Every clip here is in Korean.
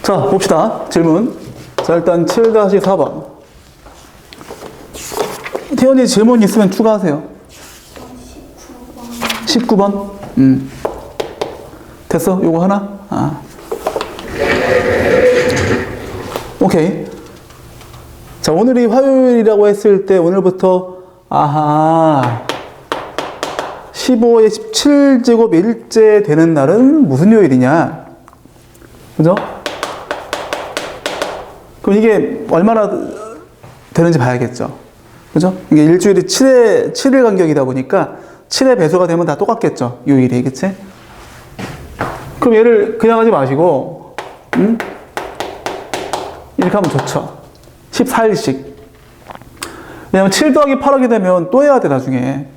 자, 봅시다. 질문. 자, 일단 7-4번. 태연이 질문 있으면 추가하세요. 19번. 됐어? 요거 하나? 아. 오케이. 자, 오늘이 화요일이라고 했을 때 오늘부터 아하 15에 17제곱 일째 되는 날은 무슨 요일이냐? 그죠? 그럼 이게 얼마나 되는지 봐야겠죠. 그죠? 이게 일주일이 7일 간격이다 보니까 7의 배수가 되면 다 똑같겠죠. 요일이. 그치? 그럼 얘를 그냥 하지 마시고, 이렇게 하면 좋죠. 14일씩. 왜냐면 7 더하기 8 하게 되면 또 해야 돼, 나중에.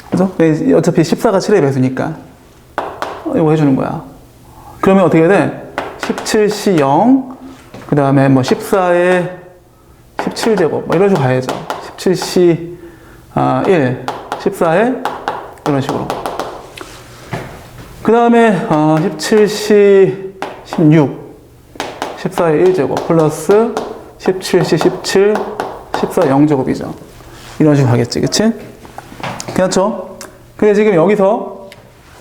그죠? 어차피 14가 7의 배수니까. 이거 해주는 거야. 그러면 어떻게 돼? 17시 0, 그 다음에 뭐 14에 17제곱, 뭐 이런 식으로 가야죠. 17시 1, 14에 이런 식으로. 그 다음에 17시 16, 14에 1제곱, 플러스 17시 17, 14 0제곱이죠. 이런 식으로 가겠지, 그치? 괜찮죠? 근데 지금 여기서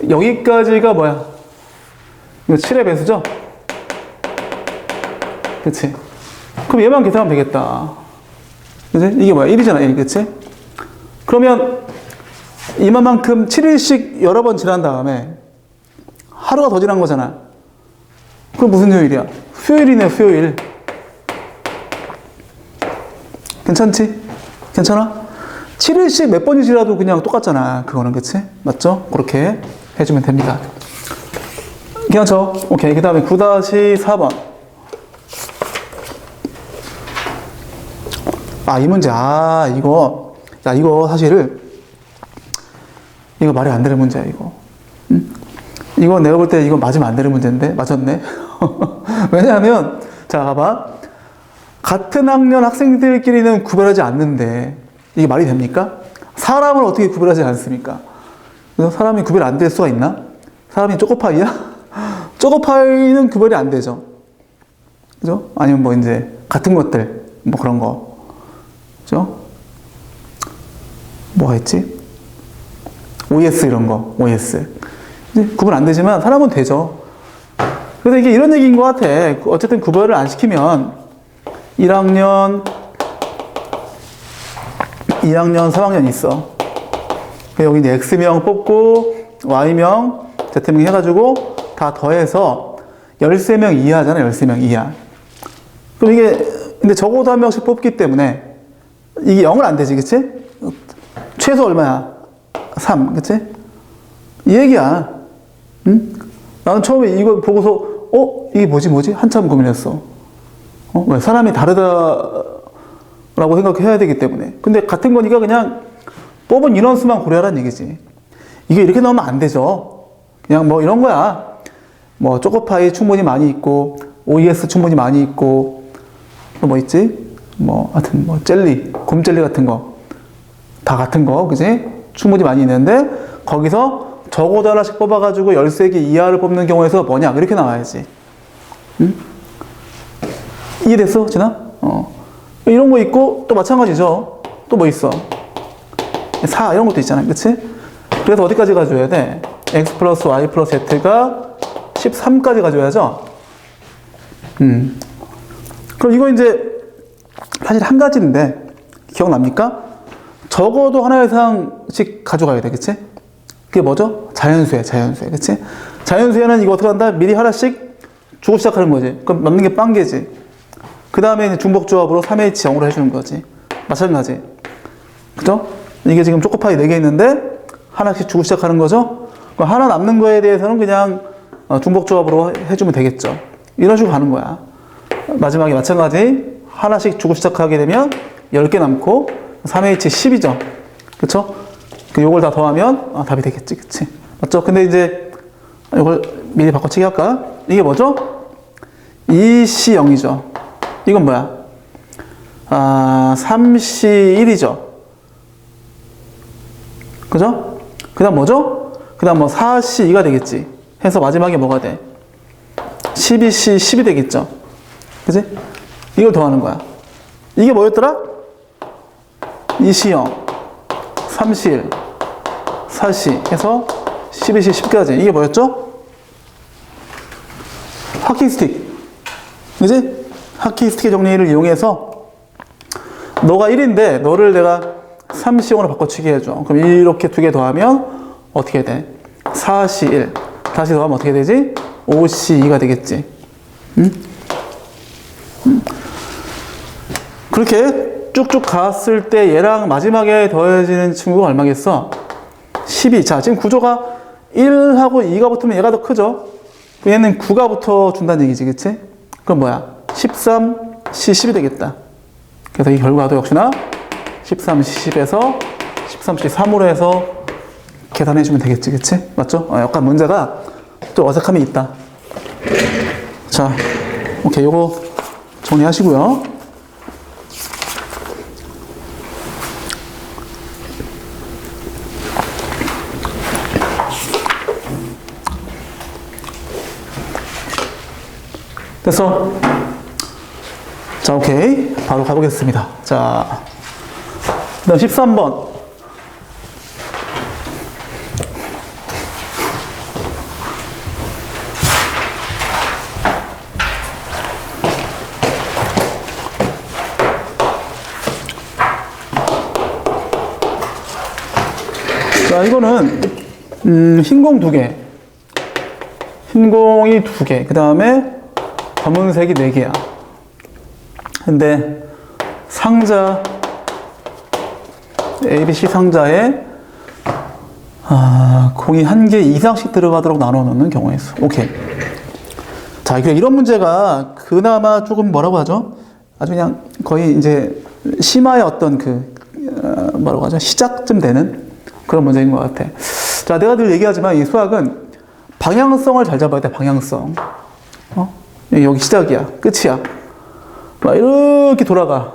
여기까지가 뭐야? 이거 7의 배수죠? 그치? 그럼 얘만 계산하면 되겠다. 그치? 이게 뭐야? 1이잖아, 1. 그치? 그러면 이만큼 7일씩 여러 번 지난 다음에 하루가 더 지난 거잖아. 그럼 무슨 요일이야? 수요일이네, 수요일. 괜찮지? 괜찮아? 7일씩 몇 번이 지나도 그냥 똑같잖아. 그거는, 그치? 맞죠? 그렇게 해주면 됩니다. 괜찮죠? 오케이. 그 다음에 9-4번. 이 문제. 이거. 야, 이거 사실은, 이거 말이 안 되는 문제야, 이거. 이거 내가 볼 때 이거 맞으면 안 되는 문제인데? 맞았네? 왜냐하면, 자, 봐봐. 같은 학년 학생들끼리는 구별하지 않는데, 이게 말이 됩니까? 사람을 어떻게 구별하지 않습니까? 그래서 사람이 구별 안 될 수가 있나? 사람이 초코파이야? 초코파이는 구별이 안 되죠. 그죠? 아니면 뭐 이제, 같은 것들, 뭐 그런 거. 그죠? 뭐가 있지? OS 이런 거, OS. 이제 구분 안 되지만 사람은 되죠. 그래서 이게 이런 얘기인 것 같아. 어쨌든 구별을 안 시키면 1학년, 2학년, 3학년 있어. 여기 이제 X명 뽑고 Y명, Z명 해가지고 다 더해서 13명 이하잖아, 13명 이하. 그럼 이게, 근데 적어도 한 명씩 뽑기 때문에 이게 0은 안 되지, 그치? 최소 얼마야? 3, 그치? 이 얘기야. 응? 나는 처음에 이거 보고서, 이게 뭐지? 한참 고민했어. 왜? 사람이 다르다라고 생각해야 되기 때문에. 근데 같은 거니까 그냥 뽑은 인원수만 고려하라는 얘기지. 이게 이렇게 나오면 안 되죠. 그냥 뭐 이런 거야. 뭐, 초코파이 충분히 많이 있고, OES 충분히 많이 있고, 또 뭐 있지? 뭐, 하여튼, 뭐, 젤리, 곰젤리 같은 거. 다 같은 거, 그지? 충분히 많이 있는데, 거기서 적어도 하나씩 뽑아가지고 13개 이하를 뽑는 경우에서 뭐냐? 이렇게 나와야지. 응? 이해됐어? 진아? 이런 거 있고, 또 마찬가지죠. 또 뭐 있어? 4, 이런 것도 있잖아. 그치? 그래서 어디까지 가져야 돼? x 플러스 y 플러스 z가 13까지 가져야죠? 그럼 이거 이제, 사실 한 가지인데, 기억납니까? 적어도 하나 이상씩 가져가야 돼, 그치? 그게 뭐죠? 자연수야, 자연수야, 그치? 자연수에는 이거 어떻게 한다? 미리 하나씩 주고 시작하는 거지. 그럼 남는 게 빵개지. 그 다음에 중복조합으로 3H 0으로 해주는 거지. 마찬가지. 그죠? 이게 지금 초코파이 4개 있는데, 하나씩 주고 시작하는 거죠? 그럼 하나 남는 거에 대해서는 그냥 중복조합으로 해주면 되겠죠. 이런 식으로 가는 거야. 마지막에 마찬가지. 하나씩 주고 시작하게 되면 10개 남고 3H 10이죠. 그쵸? 요걸 다 더하면 답이 되겠지. 그치? 맞죠? 근데 이제 이걸 미리 바꿔치기 할까? 이게 뭐죠? 2C0이죠. 이건 뭐야? 3C1이죠. 그죠? 그 다음 뭐죠? 그 다음 뭐 4C2가 되겠지. 해서 마지막에 뭐가 돼? 12C 10이 되겠죠. 그지? 이걸 더하는 거야. 이게 뭐였더라? 2C0, 3C1, 4C 해서 12C 10까지. 이게 뭐였죠? 하키스틱. 그지? 하키스틱의 정리를 이용해서 너가 1인데 너를 내가 3C0으로 바꿔치기 해줘. 그럼 이렇게 두 개 더하면 어떻게 돼? 4C1 다시 더하면 어떻게 되지? 5C2가 되겠지. 응? 그렇게 쭉쭉 갔을 때 얘랑 마지막에 더해지는 친구가 얼마겠어? 12. 자, 지금 구조가 1하고 2가 붙으면 얘가 더 크죠? 얘는 9가 붙어준다는 얘기지, 그치? 그럼 뭐야? 13C 10이 되겠다. 그래서 이 결과도 역시나 13C 10에서 13C 3으로 해서 계산해주면 되겠지, 그치? 맞죠? 약간 문제가 좀 어색함이 있다. 자, 오케이. 요거 정리하시고요. 됐어? 자, 오케이. 바로 가보겠습니다. 자, 그 다음 13번. 자, 이거는 흰 공 2개, 흰 공이 2개, 그 다음에 검은색이 4개야. 근데 상자 ABC 상자에 공이 1개 이상씩 들어가도록 나눠 놓는 경우에 있어. 오케이. 자, 이런 문제가 그나마 조금 뭐라고 하죠? 아주 그냥 거의 이제 심화의 어떤 뭐라고 하죠? 시작쯤 되는 그런 문제인 것 같아. 자, 내가 늘 얘기하지만 이 수학은 방향성을 잘 잡아야 돼, 방향성. 여기 시작이야, 끝이야. 막 이렇게 돌아가.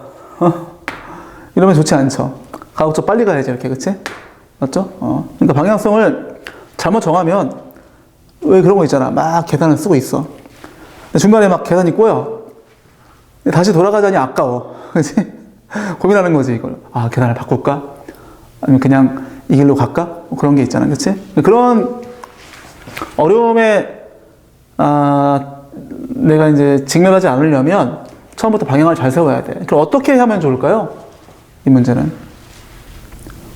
이러면 좋지 않죠. 가급적 빨리 가야지, 이렇게, 그치? 맞죠? 그러니까 방향성을 잘못 정하면 왜 그런 거 있잖아. 막 계산을 쓰고 있어. 중간에 막 계산이 꼬여. 다시 돌아가자니 아까워. 그치? 고민하는 거지, 이걸. 계산을 바꿀까? 아니면 그냥 이 길로 갈까? 그런 게 있잖아, 그치? 그런 어려움에, 내가 이제 직면하지 않으려면 처음부터 방향을 잘 세워야 돼. 그럼 어떻게 하면 좋을까요? 이 문제는.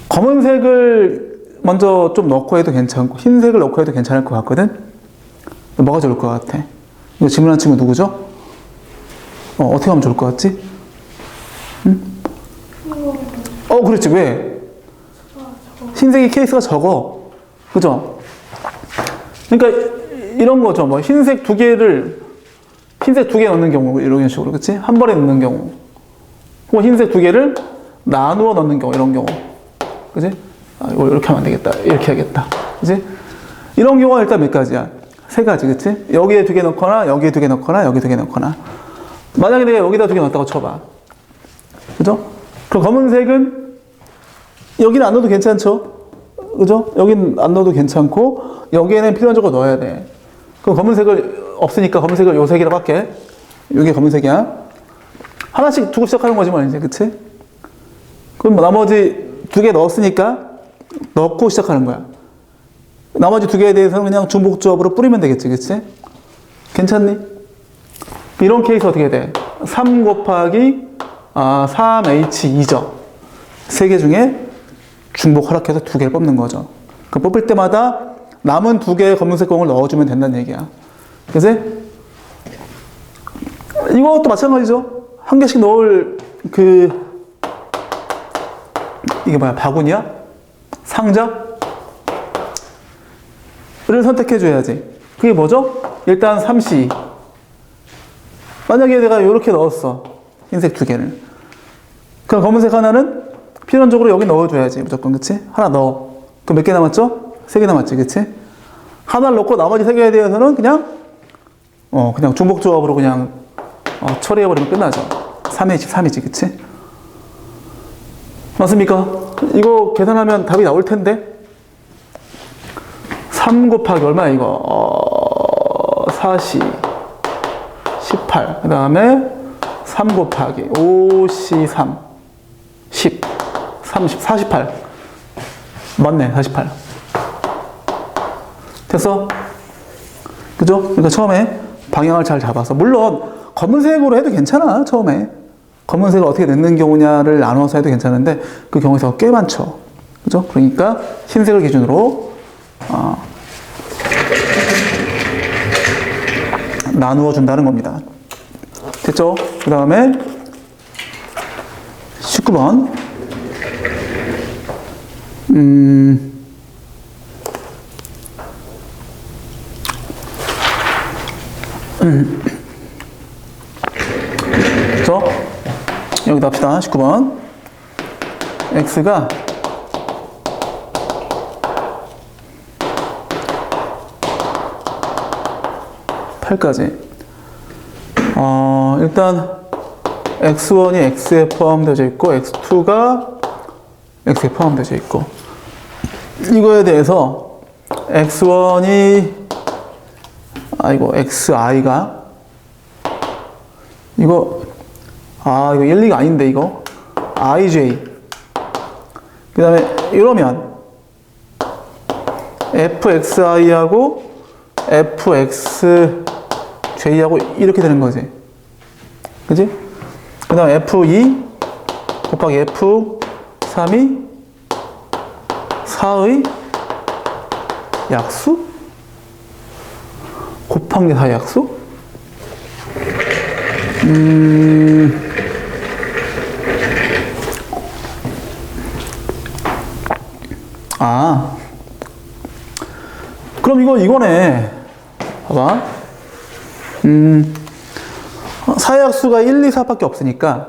검은색을 먼저 좀 넣고 해도 괜찮고, 흰색을 넣고 해도 괜찮을 것 같거든? 뭐가 좋을 것 같아? 이거 질문한 친구 누구죠? 어떻게 하면 좋을 것 같지? 응? 그렇지. 왜? 흰색이 케이스가 적어. 그죠? 그러니까 이런 거죠. 뭐 흰색 2개 넣는 경우, 이런 식으로. 그치? 한 번에 넣는 경우. 혹은 흰색 2개를 나누어 넣는 경우, 이런 경우. 그치? 이거 이렇게 하면 안 되겠다. 이렇게 해야겠다. 그치? 이런 경우가 일단 몇 가지야? 3가지, 그치? 여기에 2개 넣거나, 여기에 2개 넣거나, 여기에 2개 넣거나. 만약에 내가 여기다 2개 넣었다고 쳐봐. 그죠? 그럼 검은색은 여기는 안 넣어도 괜찮죠? 그죠? 여긴 안 넣어도 괜찮고, 여기에는 필연적으로 넣어야 돼. 그럼 검은색을 없으니까 검은색을 요 3개로 할게. 요게 검은색이야. 하나씩 두고 시작하는 거지, 뭐, 이제. 그치? 그럼 나머지 2개 넣었으니까 넣고 시작하는 거야. 나머지 2개에 대해서는 그냥 중복조합으로 뿌리면 되겠지, 그치? 괜찮니? 이런 케이스 어떻게 돼? 3 곱하기 3H2죠. 3개 중에 중복 허락해서 2개를 뽑는 거죠. 그 뽑을 때마다 남은 2개의 검은색 공을 넣어주면 된다는 얘기야. 그치? 이것도 마찬가지죠. 1개씩 넣을 이게 뭐야? 바구니야? 상자? 를 선택해줘야지. 그게 뭐죠? 일단 3C. 만약에 내가 이렇게 넣었어. 흰색 2개를. 그럼 검은색 하나는 필연적으로 여기 넣어줘야지. 무조건, 그치? 하나 넣어. 그럼 몇 개 남았죠? 3개 남았지, 그치? 하나를 넣고 나머지 3개에 대해서는 그냥 중복조합으로 그냥 처리해버리면 끝나죠. 3H, 3이지, 그치? 맞습니까? 이거 계산하면 답이 나올 텐데? 3 곱하기 얼마야, 이거? 4C. 18. 그 다음에 3 곱하기 5C3 10 30 48. 맞네, 48. 됐어? 그죠? 그러니까 처음에 방향을 잘 잡아서, 물론 검은색으로 해도 괜찮아. 처음에 검은색을 어떻게 넣는 경우냐를 나눠서 해도 괜찮은데 그 경우에서 꽤 많죠. 그죠? 그러니까 흰색을 기준으로 나누어 준다는 겁니다. 됐죠? 그 다음에 19번. 그래서 여기다 합시다. 19번. x가 (8까지) 일단 x1이 x에 포함되어 있고 x2가 x에 포함되어 있고, 이거에 대해서 x1이 xi가 이거 1, 2가 아닌데 이거 ij. 그 다음에 이러면 fxi하고 fxj하고 이렇게 되는 거지. 그지? 그 다음에 f2 곱하기 f3이 4의 약수? 곱한 게 4의 약수? 그럼 이거네. 봐봐. 4의 약수가 1, 2, 4밖에 없으니까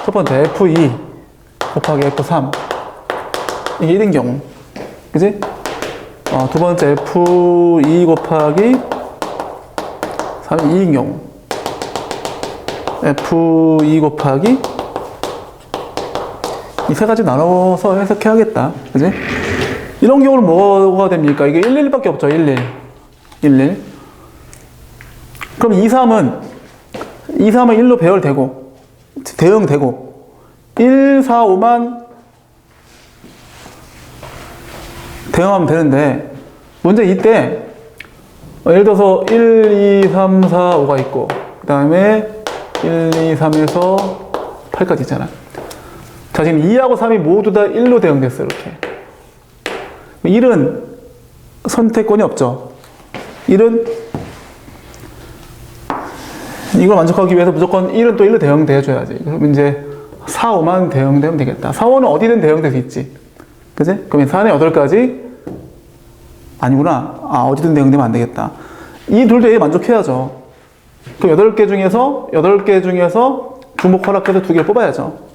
첫 번째 f2 곱하기 f3 이게 1인 경우, 그지? 두 번째 f2 곱하기 3이 2인 경우, f2 곱하기 이 세 가지 나눠서 해석해야겠다. 그지? 이런 경우는 뭐가 됩니까? 이게 1, 1밖에 없죠. 1, 1. 그럼 2, 3은 1로 배열되고, 대응되고, 1, 4, 5만 대응하면 되는데, 문제 이때, 예를 들어서 1, 2, 3, 4, 5가 있고, 그 다음에 1, 2, 3에서 8까지 있잖아. 자, 지금 2하고 3이 모두 다 1로 대응됐어요, 이렇게. 1은 선택권이 없죠. 1은 이걸 만족하기 위해서 무조건 1은 또 1로 대응돼줘야지. 그럼 이제 4, 5만 대응되면 되겠다. 4, 5는 어디든 대응될 수 있지. 그지? 그럼 4는 8까지 아니구나. 어디든 대응되면 안 되겠다. 이 둘도 얘 만족해야죠. 그럼 8개 중에서 중복 허락해서 2개를 뽑아야죠.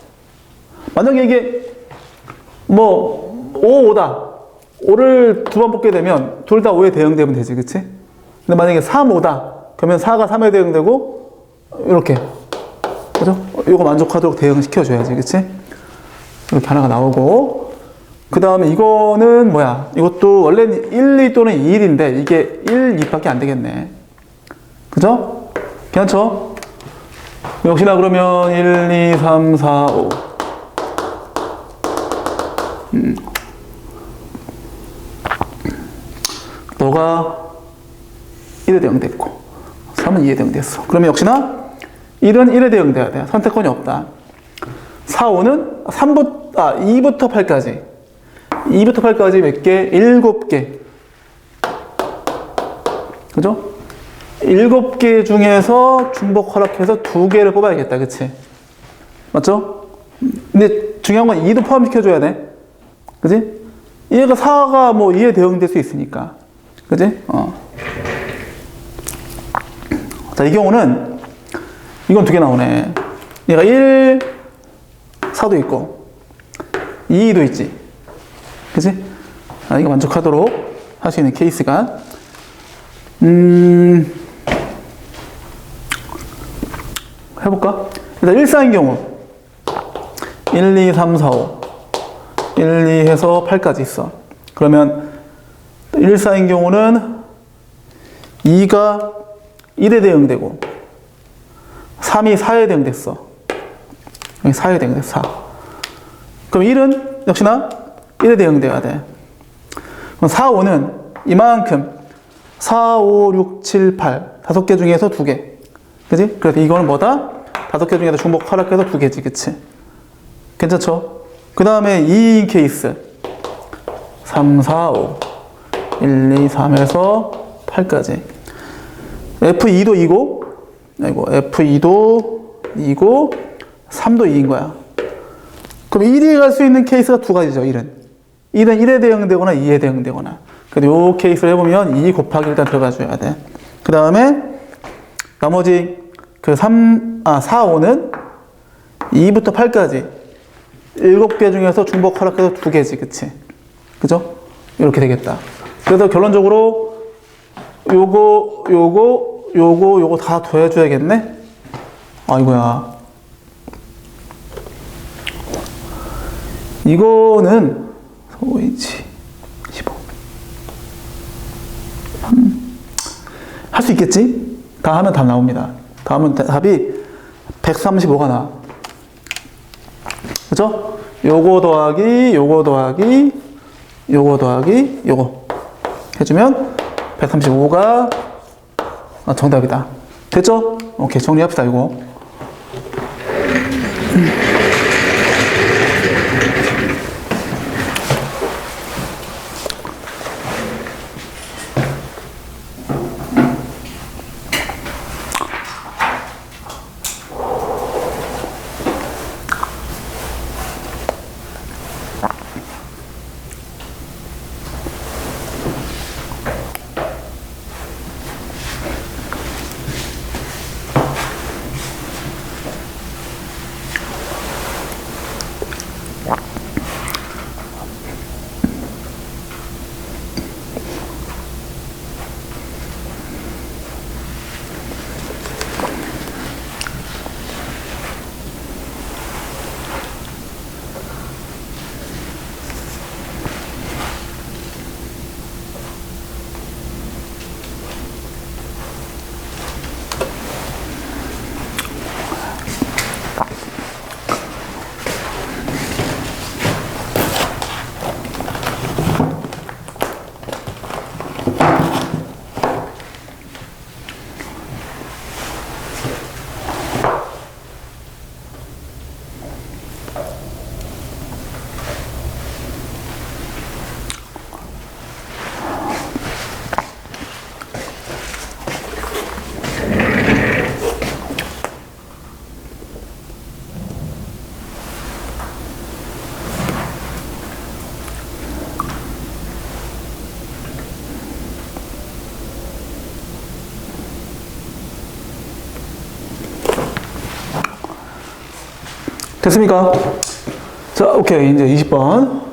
만약에 이게 5, 5다. 5를 2번 뽑게 되면 둘 다 5에 대응되면 되지, 그치? 근데 만약에 3, 5다. 그러면 4가 3에 대응되고, 이렇게. 그죠? 이거 만족하도록 대응시켜줘야지, 그치? 이렇게 하나가 나오고. 그 다음에 이거는 뭐야? 이것도 원래는 1, 2 또는 2, 1인데, 이게 1, 2밖에 안 되겠네. 그죠? 괜찮죠? 역시나 그러면 1, 2, 3, 4, 5. 너가 1에 대응됐고 3은 2에 대응됐어. 그러면 역시나 1은 1에 대응돼야 돼. 선택권이 없다. 4, 5는 2부터 8까지 2부터 8까지 몇 개? 7개. 그죠? 7개 중에서 중복 허락해서 2개를 뽑아야겠다. 그치? 맞죠? 근데 중요한 건 2도 포함시켜줘야 돼. 그지? 얘가 4가 2에 대응될 수 있으니까. 그지? 자, 이 경우는, 이건 2개 나오네. 얘가 1, 4도 있고, 2도 있지. 그지? 이거 만족하도록 할 수 있는 케이스가. 해볼까? 일단 1, 4인 경우. 1, 2, 3, 4, 5. 1, 2 해서 8까지 있어. 그러면 1, 4인 경우는 2가 1에 대응되고 3이 4에 대응됐어. 여기 4에 대응됐어. 4. 그럼 1은 역시나 1에 대응돼야 돼. 그럼 4, 5는 이만큼 4, 5, 6, 7, 8 5개 중에서 2개. 그지? 그래서 이거는 뭐다? 5개 중에서 중복 하락해서 2개지. 그치? 괜찮죠? 그 다음에 2인 케이스 3, 4, 5 1, 2, 3에서 8까지 F2도 2고 아이고 F2도 2고 3도 2인 거야. 그럼 1이 갈 수 있는 케이스가 두 가지죠. 1은 1에 대응되거나 2에 대응되거나. 그래서 이 케이스를 해보면 2 곱하기 일단 들어가줘야 돼. 그 다음에 나머지 그 4, 5는 2부터 8까지 7개 중에서 중복 하락해서 2개지. 그치? 그죠? 이렇게 되겠다. 그래서 결론적으로 요거 다 더해줘야겠네? 아이고야. 이거는 OH 15 할 수 있겠지? 다 하면 답 나옵니다. 다 하면 답이 135가 나와. 그죠? 요거 더하기 요거 더하기 요거 더하기 요거 해주면 135가 정답이다. 됐죠? 오케이, 정리합시다. 이거 됐습니까? 자, 오케이. 이제 20번.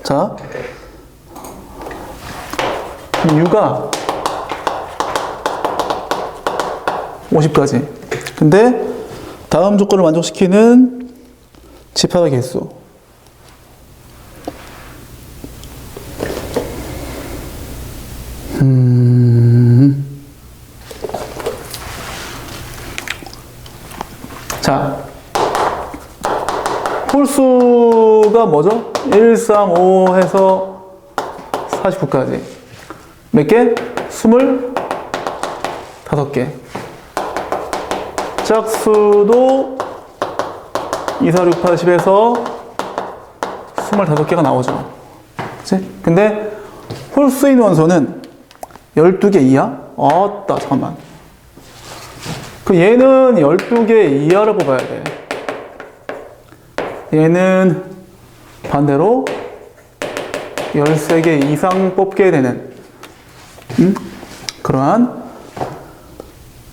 자, U가 50까지. 근데 다음 조건을 만족시키는 집합의 개수. 자, 홀수가 뭐죠? 1, 3, 5 해서 49까지. 몇 개? 25개. 짝수도 2, 4, 6, 8, 10에서 25개가 나오죠. 그치? 근데 홀수인 원소는 12개 이하? 아따, 잠깐만. 그 얘는 12개 이하를 뽑아야 돼. 얘는 반대로 13개 이상 뽑게 되는 그러한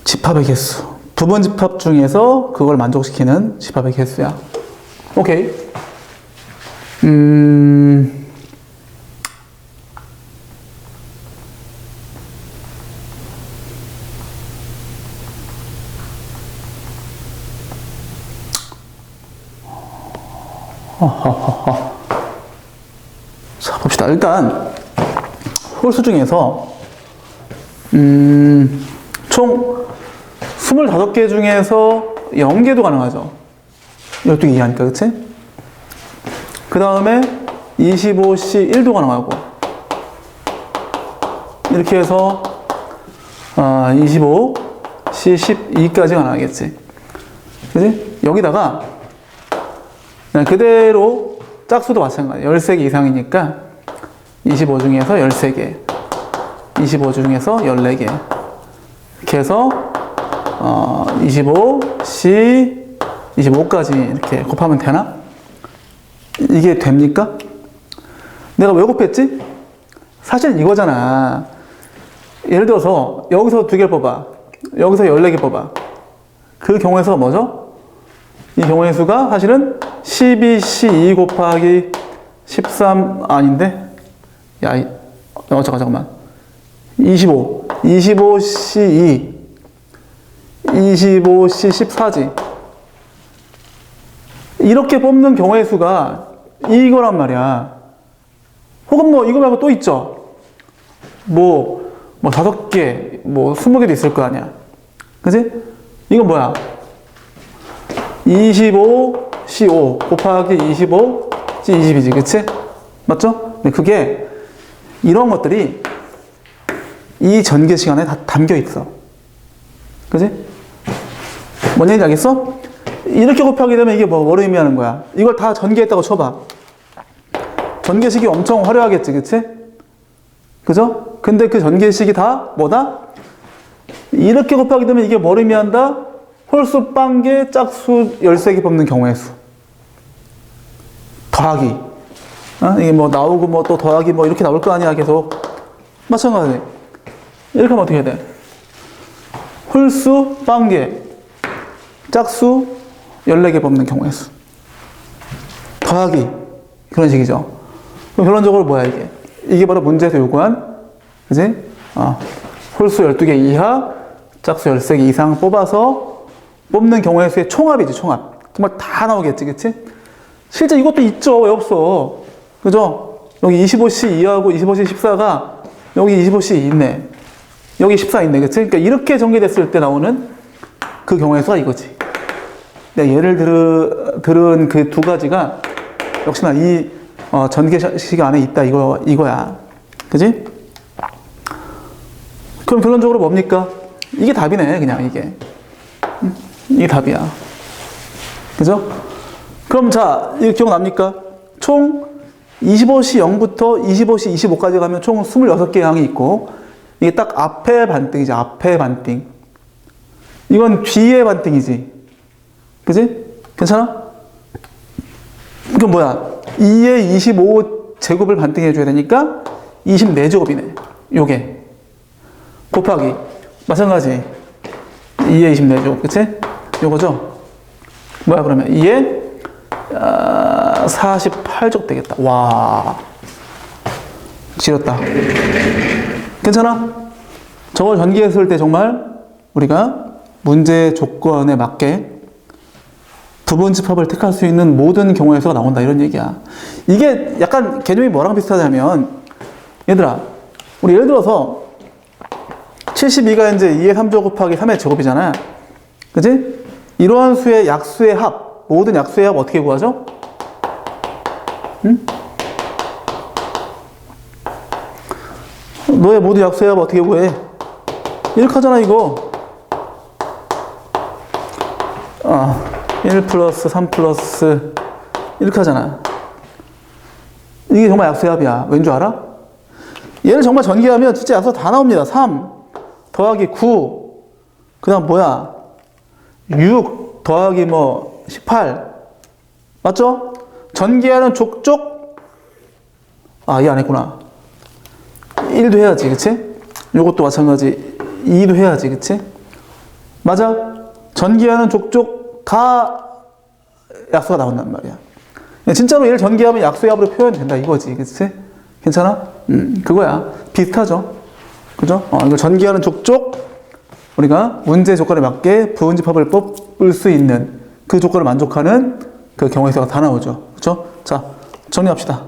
집합의 개수. 부분 집합 중에서 그걸 만족시키는 집합의 개수야. 오케이. 자, 봅시다. 일단, 홀수 중에서, 총 25개 중에서 0개도 가능하죠. 12개 이하니까, 그치? 그 다음에 25C 1도 가능하고, 이렇게 해서, 25C 12까지 가능하겠지. 그치? 여기다가, 그냥 그대로 짝수도 마찬가지야. 13개 이상이니까 25 중에서 13개, 25 중에서 14개. 이렇게 해서 25C 25까지 이렇게 곱하면 되나? 이게 됩니까? 내가 왜 곱했지? 사실 이거잖아. 예를 들어서 여기서 2개를 뽑아, 여기서 14개 뽑아. 그 경우에서 뭐죠? 이 경우의 수가 사실은 12C2 곱하기 13 아닌데? 야, 잠깐만. 25C2 25C14지. 이렇게 뽑는 경우의 수가 이거란 말이야. 혹은 뭐 이거 말고 또 있죠. 뭐 5개, 뭐 20개도 있을 거 아니야. 그치? 이건 뭐야? 25C5 곱하기 25C20이지, 그치? 맞죠? 근데 그게, 이런 것들이 이 전개 시간에 다 담겨 있어. 그치? 뭔 얘기인지 알겠어? 이렇게 곱하게 되면 이게 뭐를 의미하는 거야? 이걸 다 전개했다고 쳐봐. 전개식이 엄청 화려하겠지, 그치? 그죠? 근데 그 전개식이 다 뭐다? 이렇게 곱하게 되면 이게 뭘 의미한다? 홀수, 빵개, 짝수 13개 뽑는 경우의 수. 더하기. 이게 뭐 나오고 뭐 또 더하기 뭐 이렇게 나올 거 아니야, 계속. 마찬가지. 이렇게 하면 어떻게 해야 돼? 홀수, 빵개, 짝수 14개 뽑는 경우의 수. 더하기. 그런 식이죠. 그럼 결론적으로 뭐야, 이게? 이게 바로 문제에서 요구한, 그지? 홀수 12개 이하, 짝수 13개 이상 뽑아서 뽑는 경우의 수의 총합이지, 총합. 정말 다 나오겠지, 그치? 실제 이것도 있죠. 왜 없어? 그죠? 여기 25C 2하고 25C 14가 여기 25C 있네. 여기 14 있네, 그치? 그러니까 이렇게 전개됐을 때 나오는 그 경우의 수가 이거지. 내가 예를 들은 그 두 가지가 역시나 이 전개식 안에 있다, 이거야. 그지? 그럼 결론적으로 뭡니까? 이게 답이네, 그냥 이게. 이게 답이야. 그죠? 그럼 자, 이거 기억납니까? 총 25C 0부터 25C 25까지 가면 총 26개의 항이 있고, 이게 딱 앞에 반띵이지, 앞에 반띵. 이건 뒤에 반띵이지. 그지? 괜찮아? 그럼 뭐야? 2에 25제곱을 반띵해줘야 되니까 24제곱이네. 요게. 곱하기. 마찬가지. 2에 24제곱. 그치? 요거죠? 뭐야, 그러면? 2에 48제곱 되겠다. 와. 지렸다. 괜찮아? 저걸 전개했을 때 정말 우리가 문제 조건에 맞게 부분집합을 택할 수 있는 모든 경우의 수가 나온다, 이런 얘기야. 이게 약간 개념이 뭐랑 비슷하냐면, 얘들아, 우리 예를 들어서 72가 이제 2의 3제곱 곱하기 3의 제곱이잖아. 그지? 이러한 수의 약수의 합, 모든 약수의 합 어떻게 구하죠? 응? 너의 모든 약수의 합 어떻게 구해? 이렇게 하잖아, 이거. 1 플러스 3 플러스 이렇게 하잖아. 이게 정말 약수의 합이야. 왠 줄 알아? 얘를 정말 전개하면 진짜 약수 다 나옵니다. 3 더하기 9, 그 다음 뭐야? 6 더하기 18. 맞죠? 전개하는 족족, 얘 안 했구나. 1도 해야지, 그치? 요것도 마찬가지. 2도 해야지, 그치? 맞아? 전개하는 족족 다 약수가 나온단 말이야. 진짜로 얘를 전개하면 약수의 합으로 표현된다, 이거지. 그치? 괜찮아? 그거야. 비슷하죠? 그죠? 이거 전개하는 족족, 우리가 문제 조건에 맞게 부분집합을 뽑을 수 있는 그 조건을 만족하는 그 경우의 수가 다 나오죠. 그쵸? 그죠? 자, 정리합시다.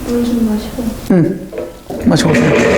물 좀 마시고. 마시고 오세요.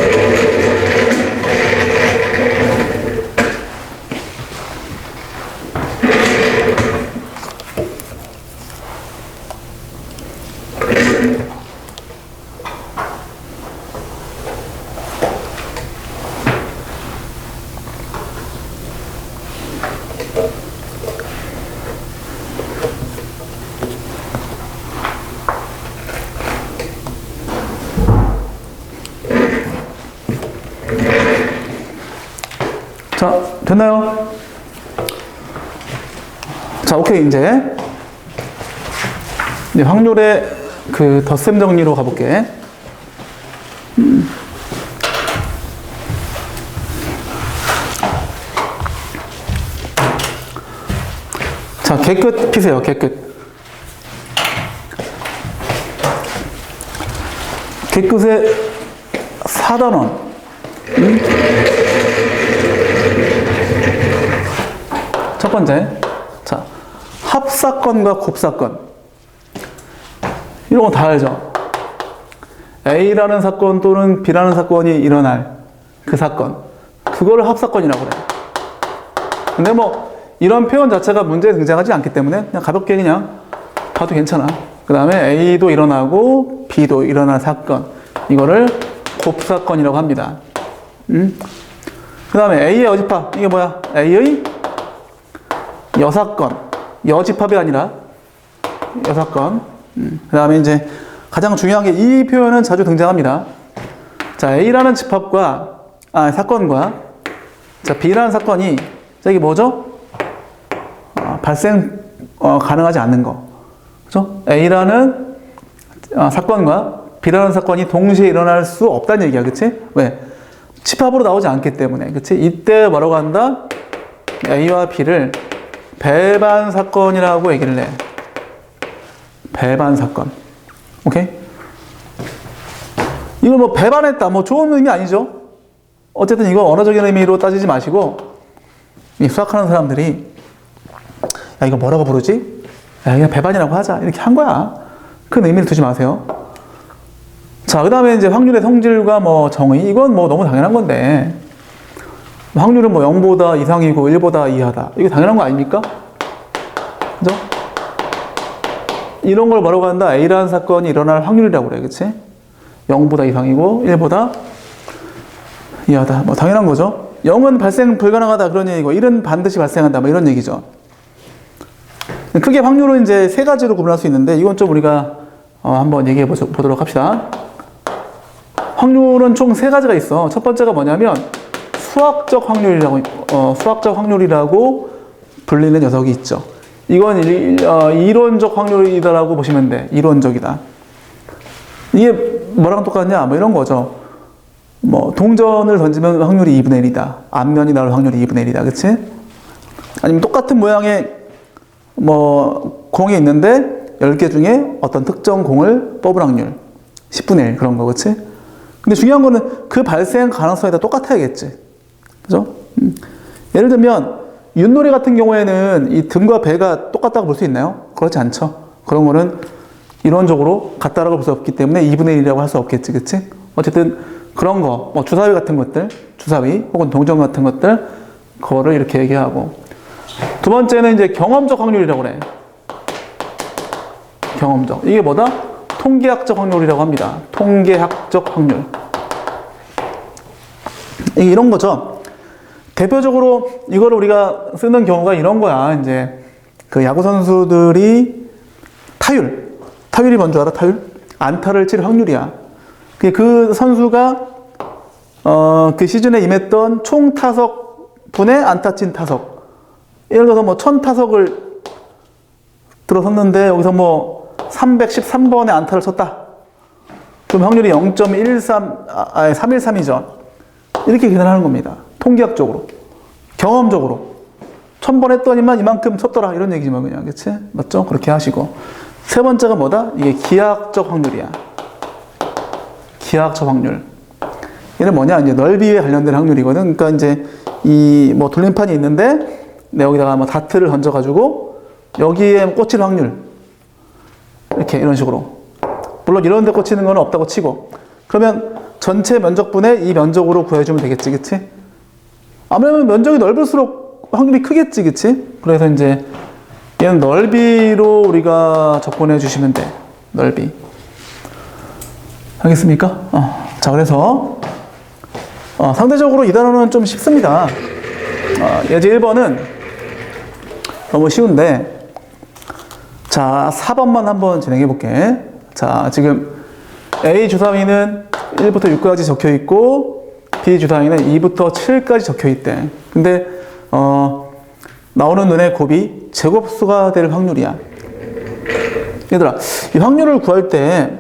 자, 됐나요? 자, 오케이. 이제 확률의 그 덧셈 정리로 가볼게. 자, 개끝 피세요. 개끝. 개끝에 4단원. 첫 번째. 자, 합사건과 곱사건. 이런 거 다 알죠? A라는 사건 또는 B라는 사건이 일어날 그 사건. 그거를 합사건이라고 그래요. 근데 뭐, 이런 표현 자체가 문제에 등장하지 않기 때문에 그냥 가볍게 그냥 봐도 괜찮아. 그 다음에 A도 일어나고 B도 일어날 사건. 이거를 곱사건이라고 합니다. 그 다음에 A의 여집합. 이게 뭐야? A의 여사건. 여집합이 아니라 여사건. 그 다음에 이제 가장 중요한 게 이 표현은 자주 등장합니다. 자, A라는 집합과, 사건과, 자, B라는 사건이, 자, 이게 뭐죠? 발생, 가능하지 않는 거. 그죠? A라는 사건과 B라는 사건이 동시에 일어날 수 없다는 얘기야. 그치? 왜? 집합으로 나오지 않기 때문에. 그치? 이때 뭐라고 한다? A와 B를 배반 사건이라고 얘기를 해. 배반 사건. 오케이? 이걸 뭐 배반했다. 뭐 좋은 의미 아니죠? 어쨌든 이거 언어적인 의미로 따지지 마시고, 이 수학하는 사람들이, 야, 이거 뭐라고 부르지? 야, 그냥 배반이라고 하자. 이렇게 한 거야. 큰 의미를 두지 마세요. 자, 그 다음에 이제 확률의 성질과 뭐 정의. 이건 뭐 너무 당연한 건데, 확률은 뭐 0보다 이상이고 1보다 이하다. 이게 당연한 거 아닙니까? 그죠? 이런 걸 뭐라고 한다? A라는 사건이 일어날 확률이라고 그래. 그치? 0보다 이상이고 1보다 이하다. 뭐 당연한 거죠. 0은 발생 불가능하다. 그런 얘기고 1은 반드시 발생한다. 뭐 이런 얘기죠. 크게 확률은 이제 세 가지로 구분할 수 있는데 이건 좀 우리가 한번 얘기해 보도록 합시다. 확률은 총 세 가지가 있어. 첫 번째가 뭐냐면 수학적 확률이라고 불리는 녀석이 있죠. 이건 이론적 확률이다라고 보시면 돼. 이론적이다. 이게 뭐랑 똑같냐? 뭐 이런 거죠. 뭐 동전을 던지면 확률이 2분의 1이다. 앞면이 나올 확률이 2분의 1이다. 그치? 아니면 똑같은 모양의 뭐 공이 있는데 10개 중에 어떤 특정 공을 뽑을 확률 10분의 1 그런 거, 그치? 근데 중요한 거는 그 발생 가능성이 다 똑같아야겠지. 그죠? 예를 들면 윷놀이 같은 경우에는 이 등과 배가 똑같다고 볼 수 있나요? 그렇지 않죠. 그런 거는 이론적으로 같다라고 볼 수 없기 때문에 2분의 1이라고 할 수 없겠지, 그치? 어쨌든 그런 거, 뭐 주사위 같은 것들, 주사위 혹은 동전 같은 것들, 그거를 이렇게 얘기하고. 두 번째는 이제 경험적 확률이라고 그래. 경험적. 이게 뭐다? 통계학적 확률이라고 합니다. 통계학적 확률. 이게 이런 거죠. 대표적으로 이거를 우리가 쓰는 경우가 이런 거야. 이제 그 야구 선수들이 타율이 뭔지 알아? 타율? 안타를 칠 확률이야. 그 선수가 그 시즌에 임했던 총 타석 분의 안타 친 타석. 예를 들어서 뭐 1000타석을 들어섰는데 여기서 뭐 313번의 안타를 쳤다. 그럼 확률이 313이죠. 이렇게 계산하는 겁니다. 통계학적으로. 경험적으로. 1000번 했더니만 이만큼 쳤더라. 이런 얘기지만 그냥. 그치? 맞죠? 그렇게 하시고. 세 번째가 뭐다? 이게 기하학적 확률이야. 기하학적 확률. 얘는 뭐냐? 이제 넓이에 관련된 확률이거든. 그러니까 이제 이 뭐 돌림판이 있는데 내 여기다가 뭐 다트를 던져가지고 여기에 꽂힐 확률. 이렇게 이런 식으로. 물론 이런 데 꽂히는 건 없다고 치고. 그러면 전체 면적분의 이 면적으로 구해주면 되겠지, 그치? 아무래도 면적이 넓을수록 확률이 크겠지, 그치? 그래서 이제 얘는 넓이로 우리가 접근해 주시면 돼. 넓이. 알겠습니까? 자, 그래서 상대적으로 이 단어는 좀 쉽습니다. 예제 1번은 너무 쉬운데, 자, 4번만 한번 진행해 볼게. 자, 지금 A 주사위는 1부터 6까지 적혀 있고 B 주사위는 2부터 7까지 적혀 있대. 근데 나오는 눈의 곱이 제곱수가 될 확률이야. 얘들아, 이 확률을 구할 때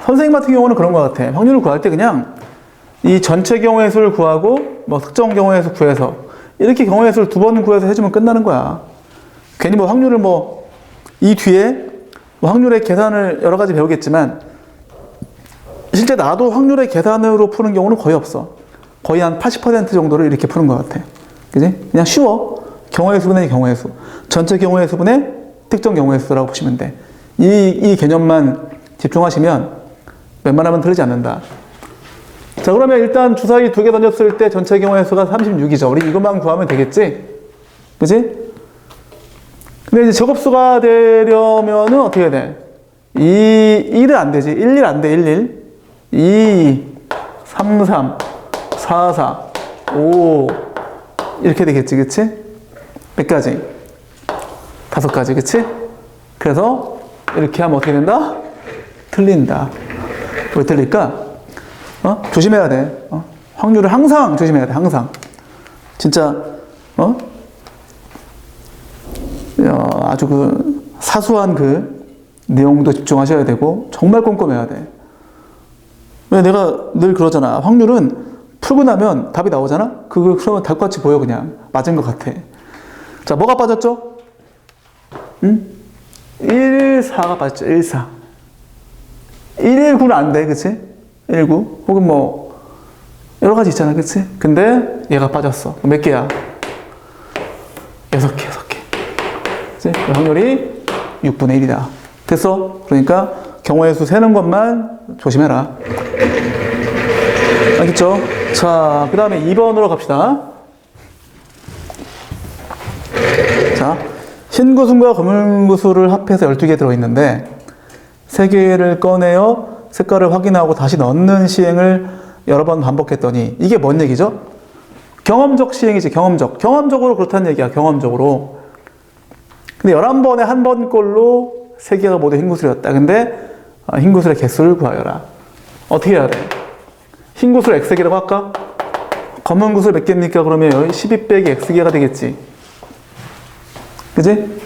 선생님 같은 경우는 그런 것 같아. 확률을 구할 때 그냥 이 전체 경우의 수를 구하고 뭐 특정 경우의 수 구해서 이렇게 경우의 수를 2번 구해서 해주면 끝나는 거야. 괜히 뭐 확률을 뭐 이 뒤에 뭐 확률의 계산을 여러 가지 배우겠지만 실제 나도 확률의 계산으로 푸는 경우는 거의 없어. 거의 한 80% 정도를 이렇게 푸는 것 같아. 그지? 그냥 쉬워. 경우의 수분의 경우의 수. 전체 경우의 수분의 특정 경우의 수라고 보시면 돼. 이 개념만 집중하시면 웬만하면 틀리지 않는다. 자, 그러면 일단 주사위 2개 던졌을 때 전체 경우의 수가 36이죠. 우리 이것만 구하면 되겠지? 그지? 근데 이제 제곱수가 되려면은 어떻게 해야 돼? 1은 안 되지. 11 안 돼, 11. 2, 3, 3, 4, 4, 5 이렇게 되겠지, 그치? 몇 가지? 5가지, 그치? 그래서 이렇게 하면 어떻게 된다? 틀린다. 왜 틀릴까? 조심해야 돼. 확률을 항상 조심해야 돼, 항상. 진짜 아주 그 사소한 그 내용도 집중하셔야 되고 정말 꼼꼼해야 돼. 왜 내가 늘 그러잖아. 확률은 풀고 나면 답이 나오잖아? 그러면 답같이 보여, 그냥. 맞은 것 같아. 자, 뭐가 빠졌죠? 1, 4가 빠졌죠, 1, 4. 1, 9는 안 돼, 그치? 1, 9. 혹은 뭐, 여러 가지 있잖아, 그치? 근데 얘가 빠졌어. 몇 개야? 6개, 6개. 그치? 확률이 6분의 1이다. 됐어? 그러니까 경우의 수 세는 것만 조심해라. 알겠죠? 자, 그 다음에 2번으로 갑시다. 자, 흰 구슬과 검은 구슬을 합해서 12개 들어있는데 3개를 꺼내어 색깔을 확인하고 다시 넣는 시행을 여러 번 반복했더니 이게 뭔 얘기죠? 경험적 시행이지, 경험적. 경험적으로 그렇다는 얘기야, 경험적으로. 근데 11번에 한 번꼴로 3개가 모두 흰 구슬이었다. 근데 흰 구슬의 개수를 구하여라. 어떻게 해야 돼? 흰 구슬 X개라고 할까? 검은 구슬 몇 개입니까? 그러면 12 빼기 X개가 되겠지. 그지?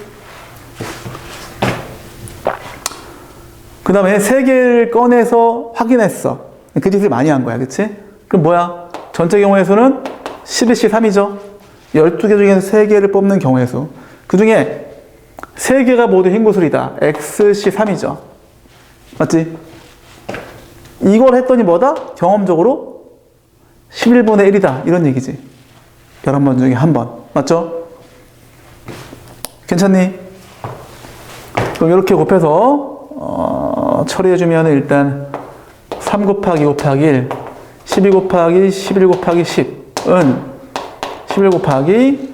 그 다음에 3개를 꺼내서 확인했어. 그 짓을 많이 한 거야. 그치? 그럼 뭐야? 전체 경우의 수는 11시 3이죠? 12개 중에서 3개를 뽑는 경우의 수. 그 중에 세 개가 모두 흰구슬이다. XC3이죠. 맞지? 이걸 했더니 뭐다? 경험적으로 11분의 1이다. 이런 얘기지. 11번 중에 한 번. 맞죠? 괜찮니? 그럼 이렇게 곱해서 처리해주면 일단 3 곱하기 5 곱하기 1, 12 곱하기 11 곱하기 10은 11 곱하기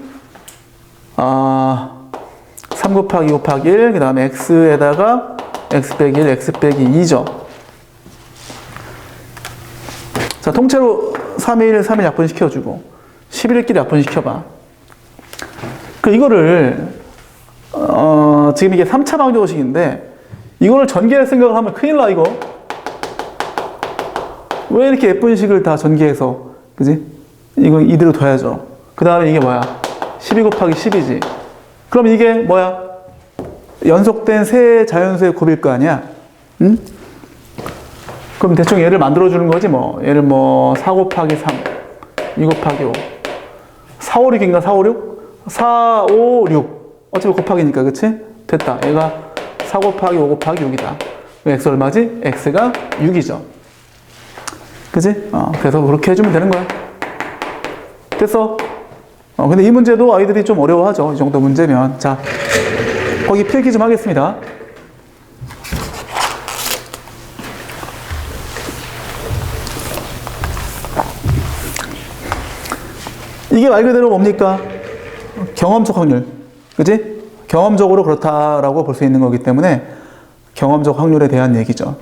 3 곱하기 5 곱하기 1, 그 다음에 x에다가 x 빼기 1, x 빼기 2죠. 자, 통째로 3일 약분시켜주고 11일끼리 약분시켜봐. 이거를 지금 이게 3차 방정식인데 이거를 전개할 생각을 하면 큰일 나. 이거 왜 이렇게 예쁜 식을 다 전개해서, 그지? 이거 이대로 둬야죠. 그 다음에 이게 뭐야? 12 곱하기 10이지. 그럼 이게 뭐야? 연속된 세 자연수의 곱일 거 아니야? 응? 그럼 대충 얘를 만들어주는 거지 뭐. 얘를 뭐 4 곱하기 3, 2 곱하기 5, 4, 5, 6인가? 4, 5, 6? 4, 5, 6. 어차피 곱하기니까, 그치? 됐다. 얘가 4 곱하기 5 곱하기 6이다. x 얼마지? x가 6이죠. 그치? 그래서 그렇게 해주면 되는 거야. 됐어? 근데 이 문제도 아이들이 좀 어려워하죠. 이 정도 문제면. 자, 거기 필기 좀 하겠습니다. 이게 말 그대로 뭡니까? 경험적 확률. 그치? 경험적으로 그렇다라고 볼 수 있는 거기 때문에 경험적 확률에 대한 얘기죠.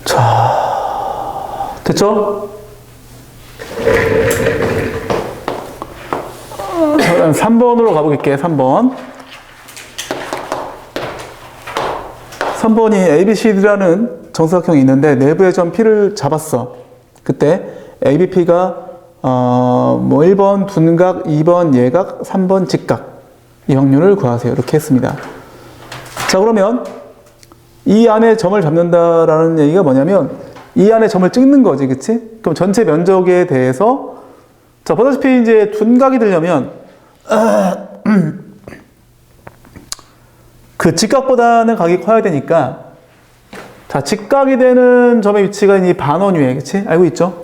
자, 됐죠? 3번으로 가볼게요. 3번. 3번이 ABCD라는 정사각형이 있는데 내부의 점 P를 잡았어. 그때 ABP가 뭐 1번 둔각, 2번 예각, 3번 직각. 이 확률을 구하세요. 이렇게 했습니다. 자, 그러면 이 안에 점을 잡는다라는 얘기가 뭐냐면 이 안에 점을 찍는 거지, 그치? 그럼 전체 면적에 대해서 자, 보다시피 이제 둔각이 되려면 그 직각보다는 각이 커야 되니까 자, 직각이 되는 점의 위치가 이 반원 위에, 그치? 알고 있죠?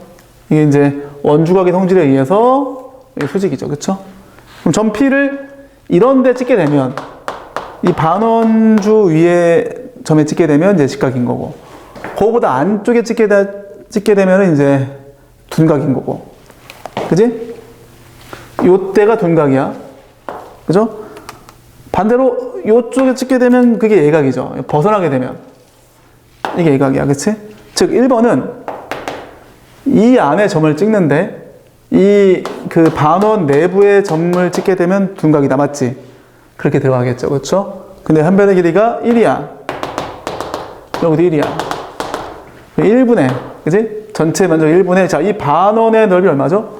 이게 이제 원주각의 성질에 의해서 수직이죠, 그쵸? 그럼 점 P를 이런 데 찍게 되면 이 반원주 위에 점에 찍게 되면 이제 직각인 거고, 그거보다 안쪽에 찍게 되면 이제 둔각인 거고, 그지? 요때가 둔각이야, 그죠? 반대로 요쪽에 찍게 되면 그게 예각이죠. 벗어나게 되면 이게 예각이야, 그치? 즉 1번은 이 안에 점을 찍는데 이 그 반원 내부의 점을 찍게 되면 둔각이다, 맞지? 그렇게 들어가겠죠, 그렇죠? 근데 한 변의 길이가 1이야. 여기도 1이야. 1분의, 그지? 전체 면적 1분의, 자, 이 반원의 넓이 얼마죠?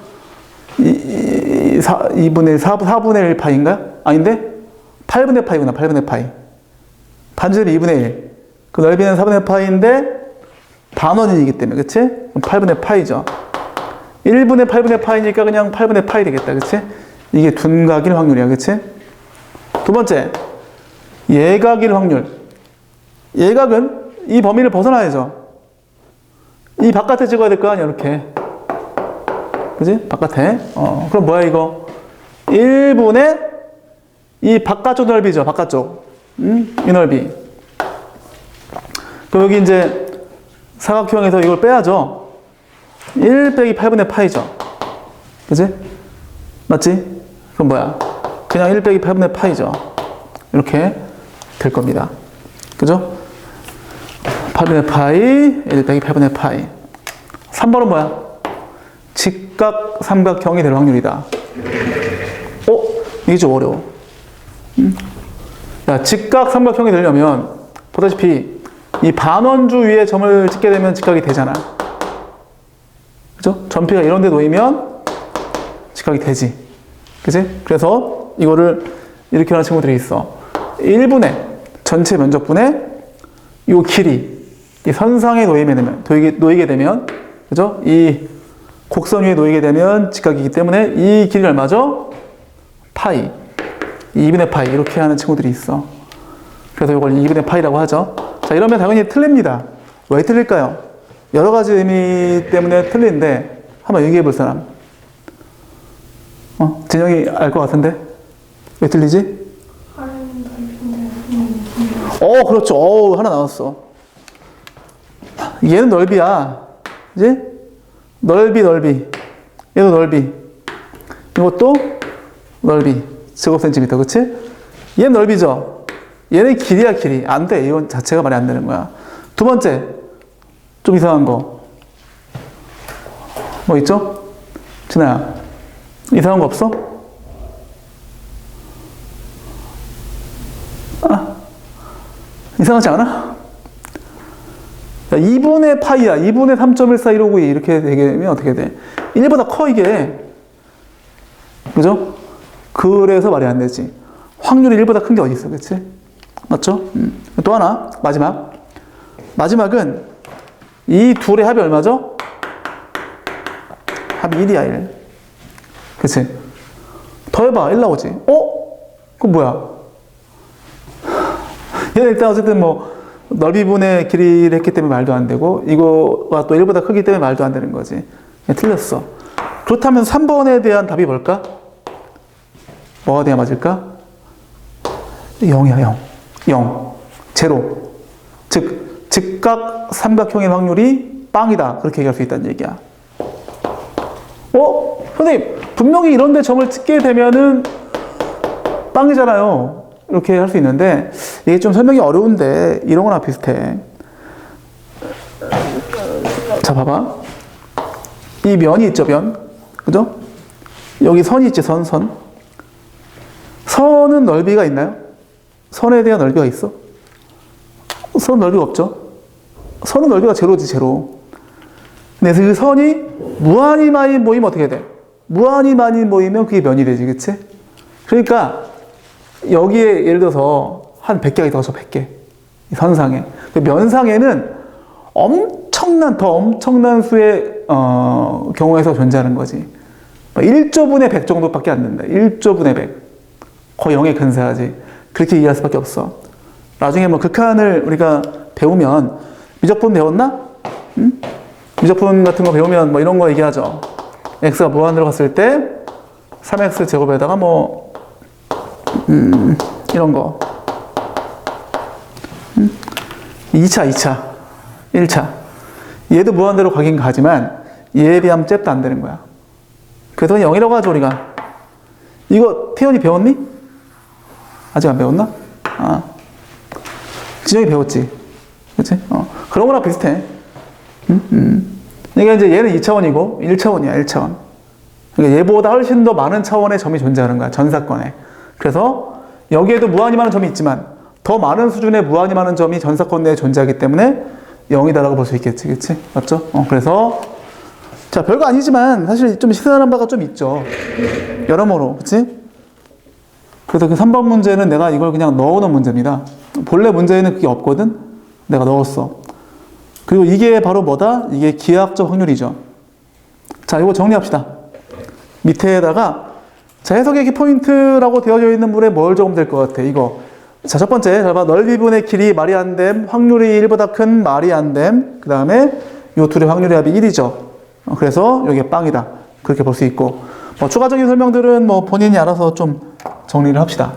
4분의 1 파이인가? 아닌데? 8분의 파이구나, 8분의 파이. 반지름이 2분의 1. 그 넓이는 4분의 파이인데, 반원이기 때문에, 그치? 8분의 파이죠. 1분의 8분의 파이니까 그냥 8분의 파이 되겠다, 그치? 이게 둔각일 확률이야, 그치? 두 번째, 예각일 확률. 예각은 이 범위를 벗어나야죠. 이 바깥에 찍어야 될 거 아니야, 이렇게. 그지? 바깥에. 그럼 뭐야, 이거? 1분의 이 바깥쪽 넓이죠, 바깥쪽. 이 넓이. 그럼 여기 이제 사각형에서 이걸 빼야죠. 1 빼기 8분의 파이죠. 그치? 맞지? 그럼 뭐야? 그냥 1 빼기 8분의 파이죠. 이렇게 될 겁니다. 그죠? 8분의 파이, 1 빼기 8분의 파이. 3번은 뭐야? 직각 삼각형이 될 확률이다. 이게 좀 어려워. 야, 직각 삼각형이 되려면 보다시피 이 반원주 위에 점을 찍게 되면 직각이 되잖아. 그죠? 점피가 이런 데 놓이면 직각이 되지. 그지? 그래서 이거를 이렇게 하는 친구들이 있어. 1분의 전체 면적분의 이 길이 이 선상에 놓이게 되면 그죠? 이 곡선 위에 놓이게 되면 직각이기 때문에 이 길이 얼마죠? 파이. 2분의 파이 이렇게 하는 친구들이 있어. 그래서 이걸 2분의 파이라고 하죠. 자, 이러면 당연히 틀립니다. 왜 틀릴까요? 여러 가지 의미 때문에 틀리는데 한번 얘기해 볼 사람. 진영이 알 것 같은데? 왜 틀리지? 그렇죠. 하나 나왔어. 얘는 넓이야. 그지? 넓이. 얘도 넓이. 이것도 넓이. 제곱센티미터. 그치? 얘는 넓이죠? 얘는 길이야, 길이. 안 돼. 이건 자체가 말이 안 되는 거야. 두 번째. 좀 이상한 거. 뭐 있죠? 진아야. 이상한 거 없어? 이상하지 않아? 2분의 파이야. 2분의 3.141592 이렇게 되면 어떻게 돼? 1보다 커 이게. 그죠? 그래서 말이 안 되지. 확률이 1보다 큰 게 어디 있어. 그치? 맞죠? 또 하나. 마지막은 이 둘의 합이 얼마죠? 합이 1이야 1. 그치? 더해봐. 1 나오지. 그건 뭐야? 얘는 일단 어쨌든 뭐 넓이분의 길이를 했기 때문에 말도 안 되고 이거가 또 1보다 크기 때문에 말도 안 되는 거지. 틀렸어. 그렇다면 3번에 대한 답이 뭘까? 뭐가 돼야 맞을까? 0이야 0. 제로. 즉 직각 삼각형의 확률이 빵이다. 그렇게 얘기할 수 있다는 얘기야. 선생님 분명히 이런 데 점을 찍게 되면은 빵이잖아요. 이렇게 할 수 있는데 이게 좀 설명이 어려운데 이런 거나 비슷해. 자, 봐봐. 이 면이 있죠, 면. 그죠? 여기 선이 있지, 선. 선은 넓이가 있나요? 선에 대한 넓이가 있어? 선 넓이가 없죠? 선은 넓이가 제로지, 제로. 그래서 그 선이 무한히 많이 모이면 어떻게 돼? 무한히 많이 모이면 그게 면이 되지, 그치? 그러니까 여기에 예를 들어서 한 100개가 있다고 쳐, 100개. 이 선상에. 면상에는 더 엄청난 수의 경우에서 존재하는 거지. 1조분의 100 정도밖에 안 된다. 1조분의 100. 거의 0에 근사하지. 그렇게 이해할 수밖에 없어. 나중에 뭐 극한을 우리가 배우면 미적분 배웠나? 응? 미적분 같은 거 배우면 뭐 이런 거 얘기하죠. x가 무한으로 갔을 때 3x 제곱에다가 뭐 이런 거. 2차, 1차. 얘도 무한대로 가긴 가지만 얘에 비하면 잽도 안 되는 거야. 그래서 0이라고 하죠, 우리가. 이거 태연이 배웠니? 아직 안 배웠나? 진영이 배웠지. 그치? 그런 거랑 비슷해. 그러니까 이제 얘는 2차원이고 1차원이야, 1차원. 그러니까 얘보다 훨씬 더 많은 차원의 점이 존재하는 거야, 전 사건에. 그래서 여기에도 무한히 많은 점이 있지만 더 많은 수준의 무한히 많은 점이 전 사건 내에 존재하기 때문에 0이다라고 볼 수 있겠지. 그치? 맞죠? 그래서 자, 별거 아니지만 사실 좀 시사하는 바가 좀 있죠. 여러모로. 그치? 그래서 그 3번 문제는 내가 이걸 그냥 넣어놓은 문제입니다. 본래 문제에는 그게 없거든? 내가 넣었어. 그리고 이게 바로 뭐다? 이게 기하학적 확률이죠. 자, 이거 정리합시다. 밑에다가 자, 해석의 키포인트라고 되어져 있는 물에 뭘 적으면 될 것 같아? 이거. 자, 첫 번째, 잘 봐. 넓이분의 길이 말이 안 됨, 확률이 1보다 큰 말이 안 됨, 그 다음에 요 둘의 확률의 합이 1이죠. 그래서 여기에 빵이다. 그렇게 볼 수 있고. 뭐 추가적인 설명들은 뭐 본인이 알아서 좀 정리를 합시다.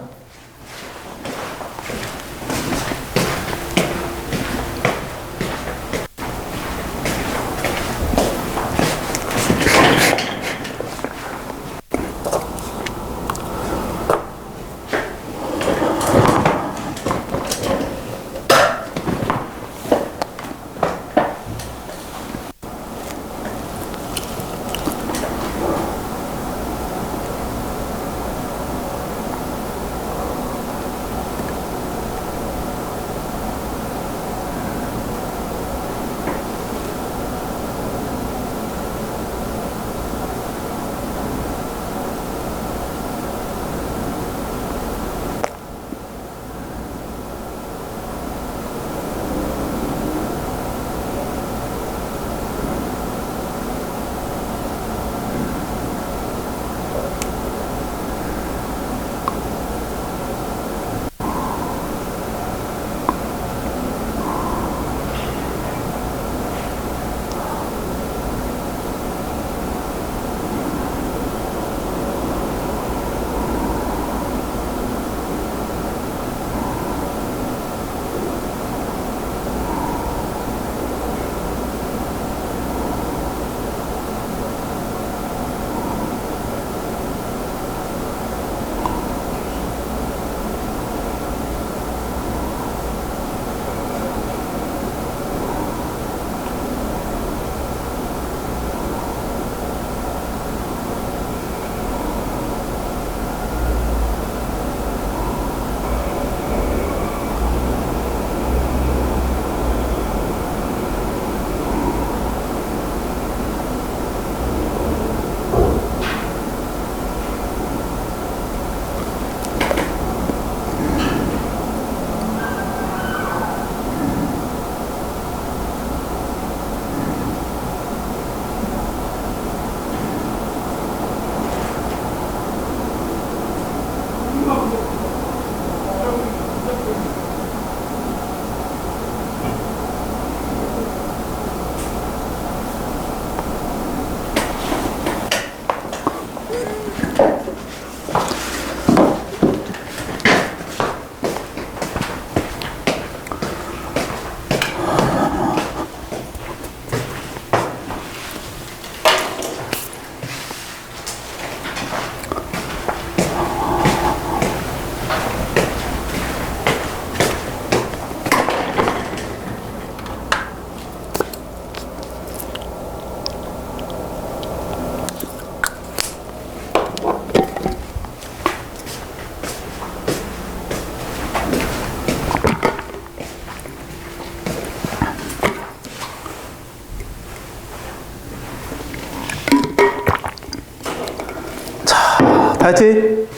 알았지?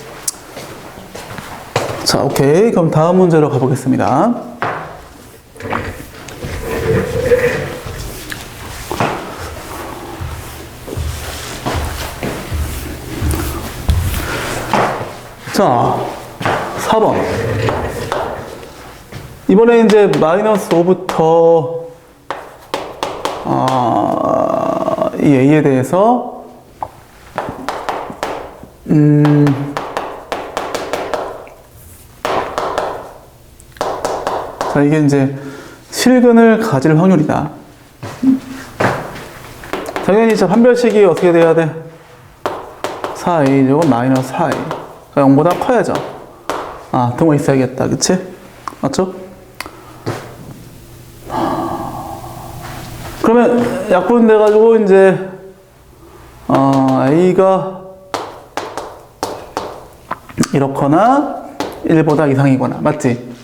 자, 오케이. 그럼 다음 문제로 가보겠습니다. 자, 4번. 이번에 이제 마이너스 5부터 이 a에 대해서 자, 이게 이제 실근을 가질 확률이다. 당연히 자, 판별식이 어떻게 돼야 돼? 4a 제곱 마이너스 4a. 0보다 커야죠. 등호 있어야겠다. 그치? 맞죠? 그러면 약분 돼가지고 이제 a가 이렇거나 1보다 이상이거나, 맞지?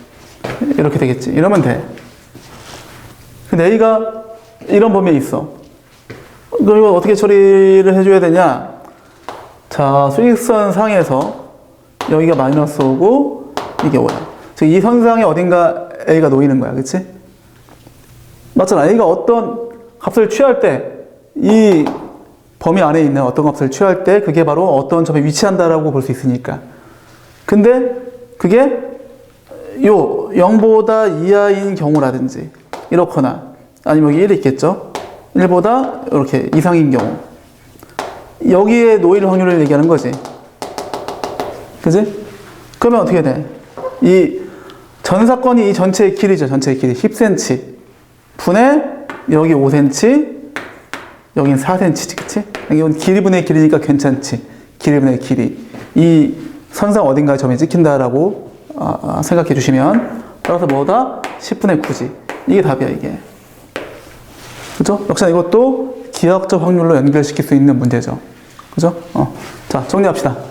이렇게 되겠지. 이러면 돼. 근데 a가 이런 범위에 있어. 그럼 이거 어떻게 처리를 해줘야 되냐? 자, 수직선 상에서 여기가 마이너스 5고 이게 5야. 즉, 이 선상에 어딘가 a가 놓이는 거야. 그치? 맞잖아. a가 어떤 값을 취할 때, 이 범위 안에 있는 어떤 값을 취할 때 그게 바로 어떤 점에 위치한다라고 볼 수 있으니까. 근데 그게 요 0보다 이하인 경우라든지 이렇거나 아니면 여기 1이 있겠죠. 1보다 이렇게 이상인 경우, 여기에 놓일 확률을 얘기하는 거지. 그지? 그러면 어떻게 돼? 이 전 사건이 이 전체의 길이죠. 전체의 길이 10cm 분의 여기 5cm, 여긴 4cm지, 그치? 이건 길이분의 길이니까 괜찮지. 길이분의 길이. 이 선상 어딘가에 점이 찍힌다라고 생각해 주시면, 따라서 뭐다? 10분의 9지. 이게 답이야, 이게. 그죠? 역시나 이것도 기하학적 확률로 연결시킬 수 있는 문제죠. 그죠? 자, 정리합시다.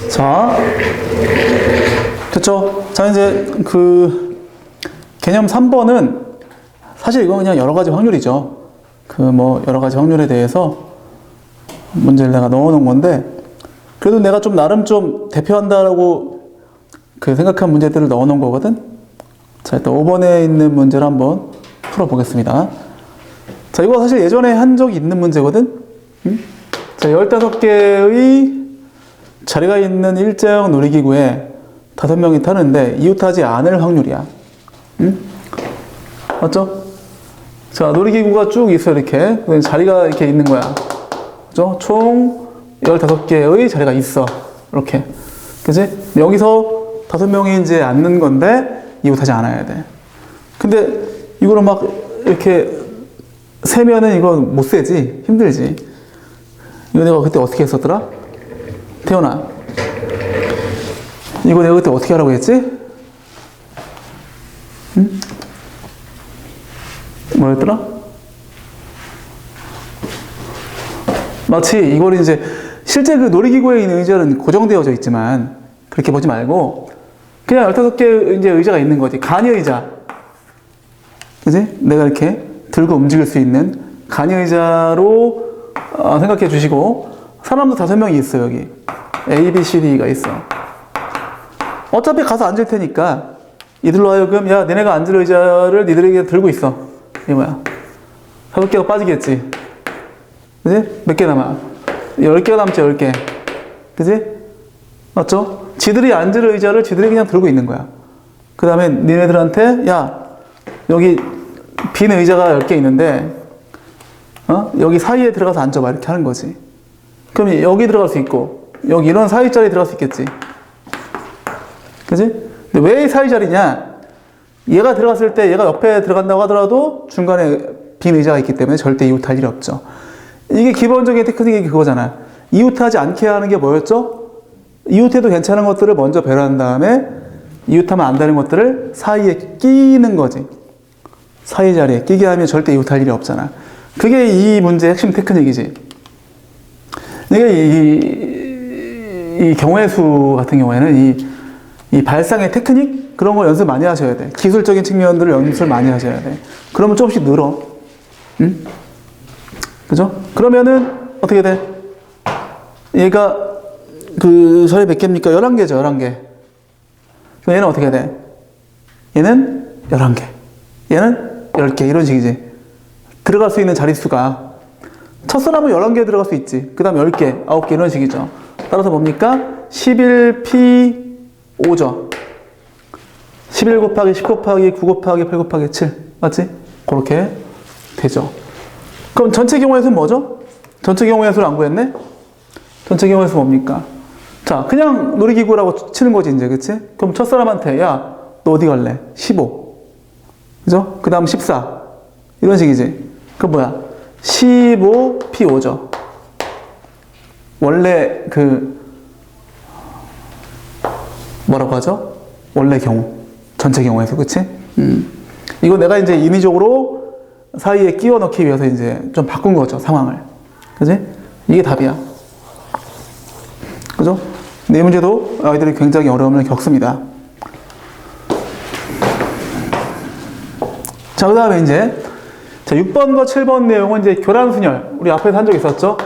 자, 됐죠? 자, 이제 그 개념 3번은 사실 이건 그냥 여러 가지 확률이죠. 여러 가지 확률에 대해서 문제를 내가 넣어 놓은 건데, 그래도 내가 좀 나름 좀 대표한다라고 생각한 문제들을 넣어 놓은 거거든? 자, 일단 5번에 있는 문제를 한번 풀어 보겠습니다. 자, 이거 사실 예전에 한 적이 있는 문제거든? 자, 15개의 자리가 있는 일자형 놀이기구에 5명이 타는데 이웃하지 않을 확률이야. 맞죠? 자, 놀이기구가 쭉 있어, 이렇게. 자리가 이렇게 있는 거야. 그죠? 총 15개의 자리가 있어. 이렇게. 그지? 여기서 5명이 이제 앉는 건데 이웃하지 않아야 돼. 근데 이거를 막 이렇게 세면은 이거 못 세지. 힘들지. 이거 내가 그때 어떻게 했었더라? 태연아, 이거 내가 그때 어떻게 하라고 했지? 응? 뭐였더라? 마치 이걸 이제 실제 그 놀이기구에 있는 의자는 고정되어져 있지만 그렇게 보지 말고 그냥 15개 이제 의자가 있는 거지. 간이 의자. 그지? 내가 이렇게 들고 움직일 수 있는 간이 의자로 생각해 주시고, 사람도 5명이 있어, 여기. A, B, C, D가 있어. 어차피 가서 앉을 테니까 이들로 하여금 야, 너네가 앉을 의자를 니들에게 들고 있어. 이게 뭐야? 5개가 빠지겠지. 그지? 몇 개 남아? 10개가 남지, 10개. 그지? 맞죠? 지들이 앉을 의자를 지들이 그냥 들고 있는 거야. 그 다음에 니네들한테 야, 여기 빈 의자가 10개 있는데 여기 사이에 들어가서 앉아봐. 이렇게 하는 거지. 그럼 여기 들어갈 수 있고 여기 이런 사이 자리에 들어갈 수 있겠지. 그지? 근데 왜 사이 자리냐? 얘가 들어갔을 때 얘가 옆에 들어간다고 하더라도 중간에 빈 의자가 있기 때문에 절대 이웃할 일이 없죠. 이게 기본적인 테크닉이 그거잖아. 이웃하지 않게 하는 게 뭐였죠? 이웃해도 괜찮은 것들을 먼저 배려한 다음에 이웃하면 안 되는 것들을 사이에 끼는 거지. 사이 자리에 끼게 하면 절대 이웃할 일이 없잖아. 그게 이 문제의 핵심 테크닉이지. 이게 이 경우의 수 같은 경우에는 이 발상의 테크닉? 그런 거 연습 많이 하셔야 돼. 기술적인 측면들을 연습을 많이 하셔야 돼. 그러면 조금씩 늘어. 응? 그죠? 그러면은 어떻게 돼? 얘가 저희 몇 개입니까? 11개죠, 11개. 그럼 얘는 어떻게 돼? 얘는 11개. 얘는 10개. 이런 식이지. 들어갈 수 있는 자릿수가. 첫사람은 11개 들어갈 수 있지. 그 다음 10개, 9개 이런 식이죠. 따라서 뭡니까? 11P5죠. 11 곱하기 10 곱하기 9 곱하기 8 곱하기 7. 맞지? 그렇게 되죠. 그럼 전체 경우의 수는 뭐죠? 전체 경우의 수를 안 구했네? 전체 경우의 수 뭡니까? 자, 그냥 놀이기구라고 치는 거지, 이제, 그치? 그럼 첫사람한테, 야, 너 어디 갈래? 15. 그죠? 그 다음 14. 이런 식이지. 그럼 뭐야? 15P5죠. 원래 뭐라고 하죠? 원래 경우. 전체 경우에서, 그치? 이거 내가 이제 인위적으로 사이에 끼워 넣기 위해서 이제 좀 바꾼 거죠, 상황을. 그치? 이게 답이야. 그죠? 네 문제도 아이들이 굉장히 어려움을 겪습니다. 자, 그 다음에 이제, 자, 6번과 7번 내용은 이제 교란순열. 우리 앞에서 한 적 있었죠?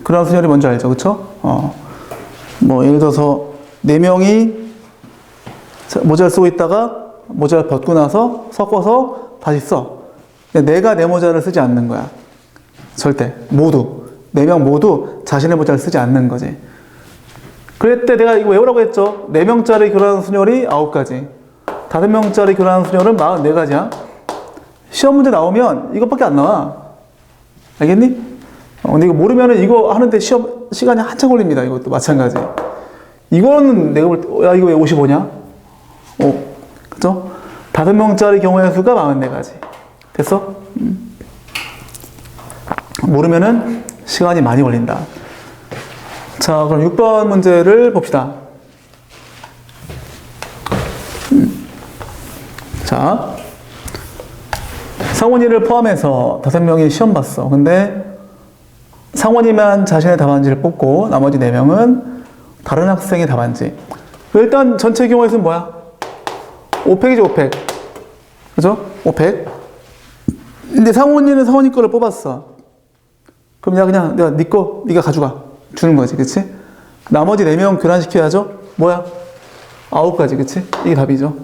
교란순열이 뭔지 알죠? 그쵸? 뭐, 예를 들어서, 4명이 모자를 쓰고 있다가 모자를 벗고 나서 섞어서 다시 써. 내가 내 모자를 쓰지 않는 거야. 절대. 모두. 4명 모두 자신의 모자를 쓰지 않는 거지. 그럴 때 내가 이거 외우라고 했죠? 4명짜리 교란순열이 9가지. 5명짜리 교란순열은 44가지야. 시험 문제 나오면 이것밖에 안 나와. 알겠니? 근데 이거 모르면은 이거 하는데 시간이 한참 걸립니다. 이것도 마찬가지. 이거는 내가 볼 때, 야, 이거 왜 55냐? 그죠? 5명짜리 경우의 수가 44가지. 됐어? 모르면은 시간이 많이 걸린다. 자, 그럼 6번 문제를 봅시다. 자, 상원이를 포함해서 5명이 시험 봤어. 근데 상원이만 자신의 답안지를 뽑고 나머지 4명은 다른 학생의 답안지. 일단 전체 경우의 수는 뭐야? 5팩이죠, 5팩. 그죠? 5팩. 근데 상원이는 상원이 거를 뽑았어. 그럼 내가 네 거, 네가 가져가. 주는 거지, 그치? 나머지 4명 교란시켜야죠? 뭐야? 9가지, 그치? 이게 답이죠.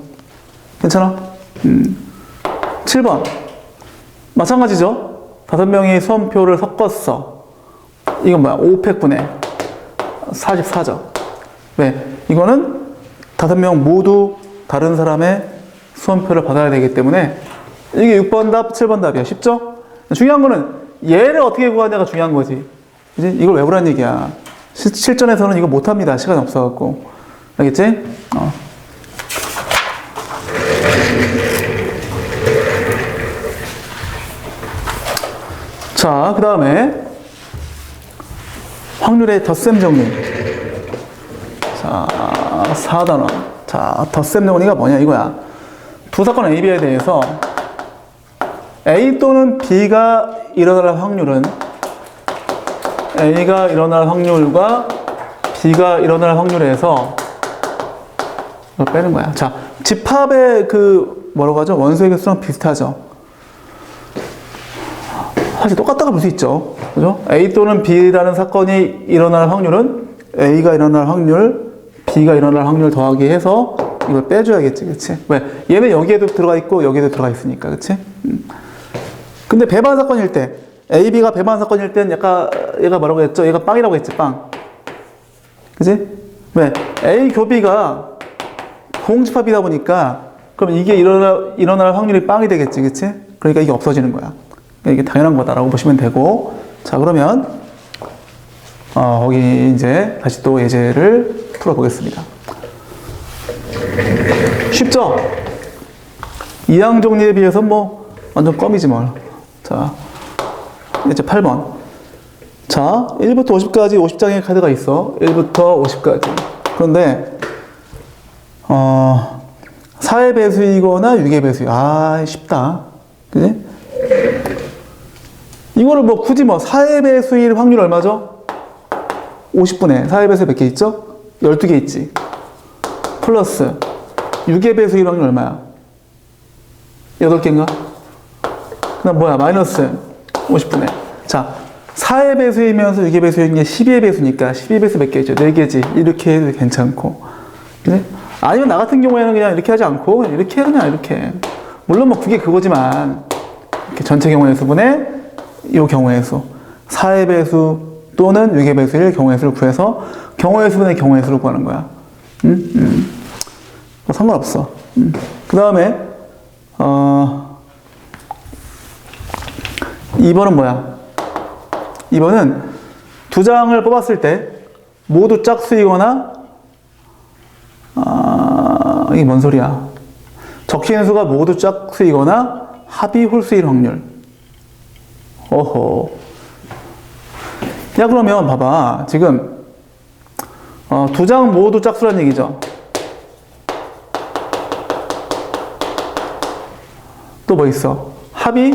괜찮아? 7번. 마찬가지죠? 5명이 수험표를 섞었어. 이건 뭐야? 5팩분의 44죠. 왜? 이거는 5명 모두 다른 사람의 수험표를 받아야 되기 때문에 이게 6번 답, 7번 답이야. 쉽죠? 중요한 거는 얘를 어떻게 구하냐가 중요한 거지. 그치? 이걸 외우란 얘기야. 실전에서는 이거 못합니다. 시간이 없어갖고. 알겠지? 자, 그 다음에 확률의 덧셈 정리. 자, 4단원. 자, 덧셈 정리가 뭐냐 이거야. 두 사건 A, B에 대해서 A 또는 B가 일어날 확률은 A가 일어날 확률과 B가 일어날 확률에서 이걸 빼는 거야. 자, 집합의 뭐라고 하죠? 원소의 개수랑 비슷하죠. 사실 똑같다고 볼 수 있죠. 그죠? A 또는 B라는 사건이 일어날 확률은 A가 일어날 확률, B가 일어날 확률 더하기 해서 이걸 빼줘야겠지, 그치? 왜? 얘는 여기에도 들어가 있고 여기에도 들어가 있으니까, 그치? 근데 배반 사건일 때, A, B가 배반 사건일 땐 약간 얘가 뭐라고 했죠? 얘가 빵이라고 했지, 빵. 그치? 왜? A 교비가 공집합이다 보니까 그럼 이게 일어날 확률이 빵이 되겠지, 그치? 그러니까 이게 없어지는 거야. 이게 당연한 거다라고 보시면 되고, 자, 그러면 거기 이제 다시 또 예제를 풀어보겠습니다. 쉽죠? 이항 정리에 비해서 뭐 완전 껌이지 뭘. 자, 이제 8번. 자, 1부터 50까지 50장의 카드가 있어. 1부터 50까지. 그런데 4의 배수이거나 6의 배수. 아, 쉽다. 그지? 이거를 뭐 굳이 뭐 4의 배수일 확률 얼마죠? 50분의 4의 배수 몇 개 있죠? 12개 있지. 플러스 6의 배수일 확률 얼마야? 8개인가? 그 다음 뭐야? 마이너스 50분의. 자, 4의 배수이면서 6의 배수인 게 12의 배수니까 12의 배수 몇 개 있죠? 4개지. 이렇게 해도 괜찮고. 그래? 아니면 나 같은 경우에는 그냥 이렇게 하지 않고 그냥 이렇게 해, 그냥 이렇게. 물론 뭐 그게 그거지만 이렇게 전체 경우의 수분의 이 경우의 수 4의 배수 또는 6의 배수일 경우의 수를 구해서 경우의 수분의 경우의 수를 구하는 거야. 뭐 상관없어. 그 다음에 2번은 뭐야? 2번은 두 장을 뽑았을 때 모두 짝수이거나 이게 뭔 소리야? 적신수가 모두 짝수이거나 합이 홀수일 확률. 어허. 야, 그러면 봐봐. 지금 두 장 모두 짝수란 얘기죠. 또 뭐 있어? 합이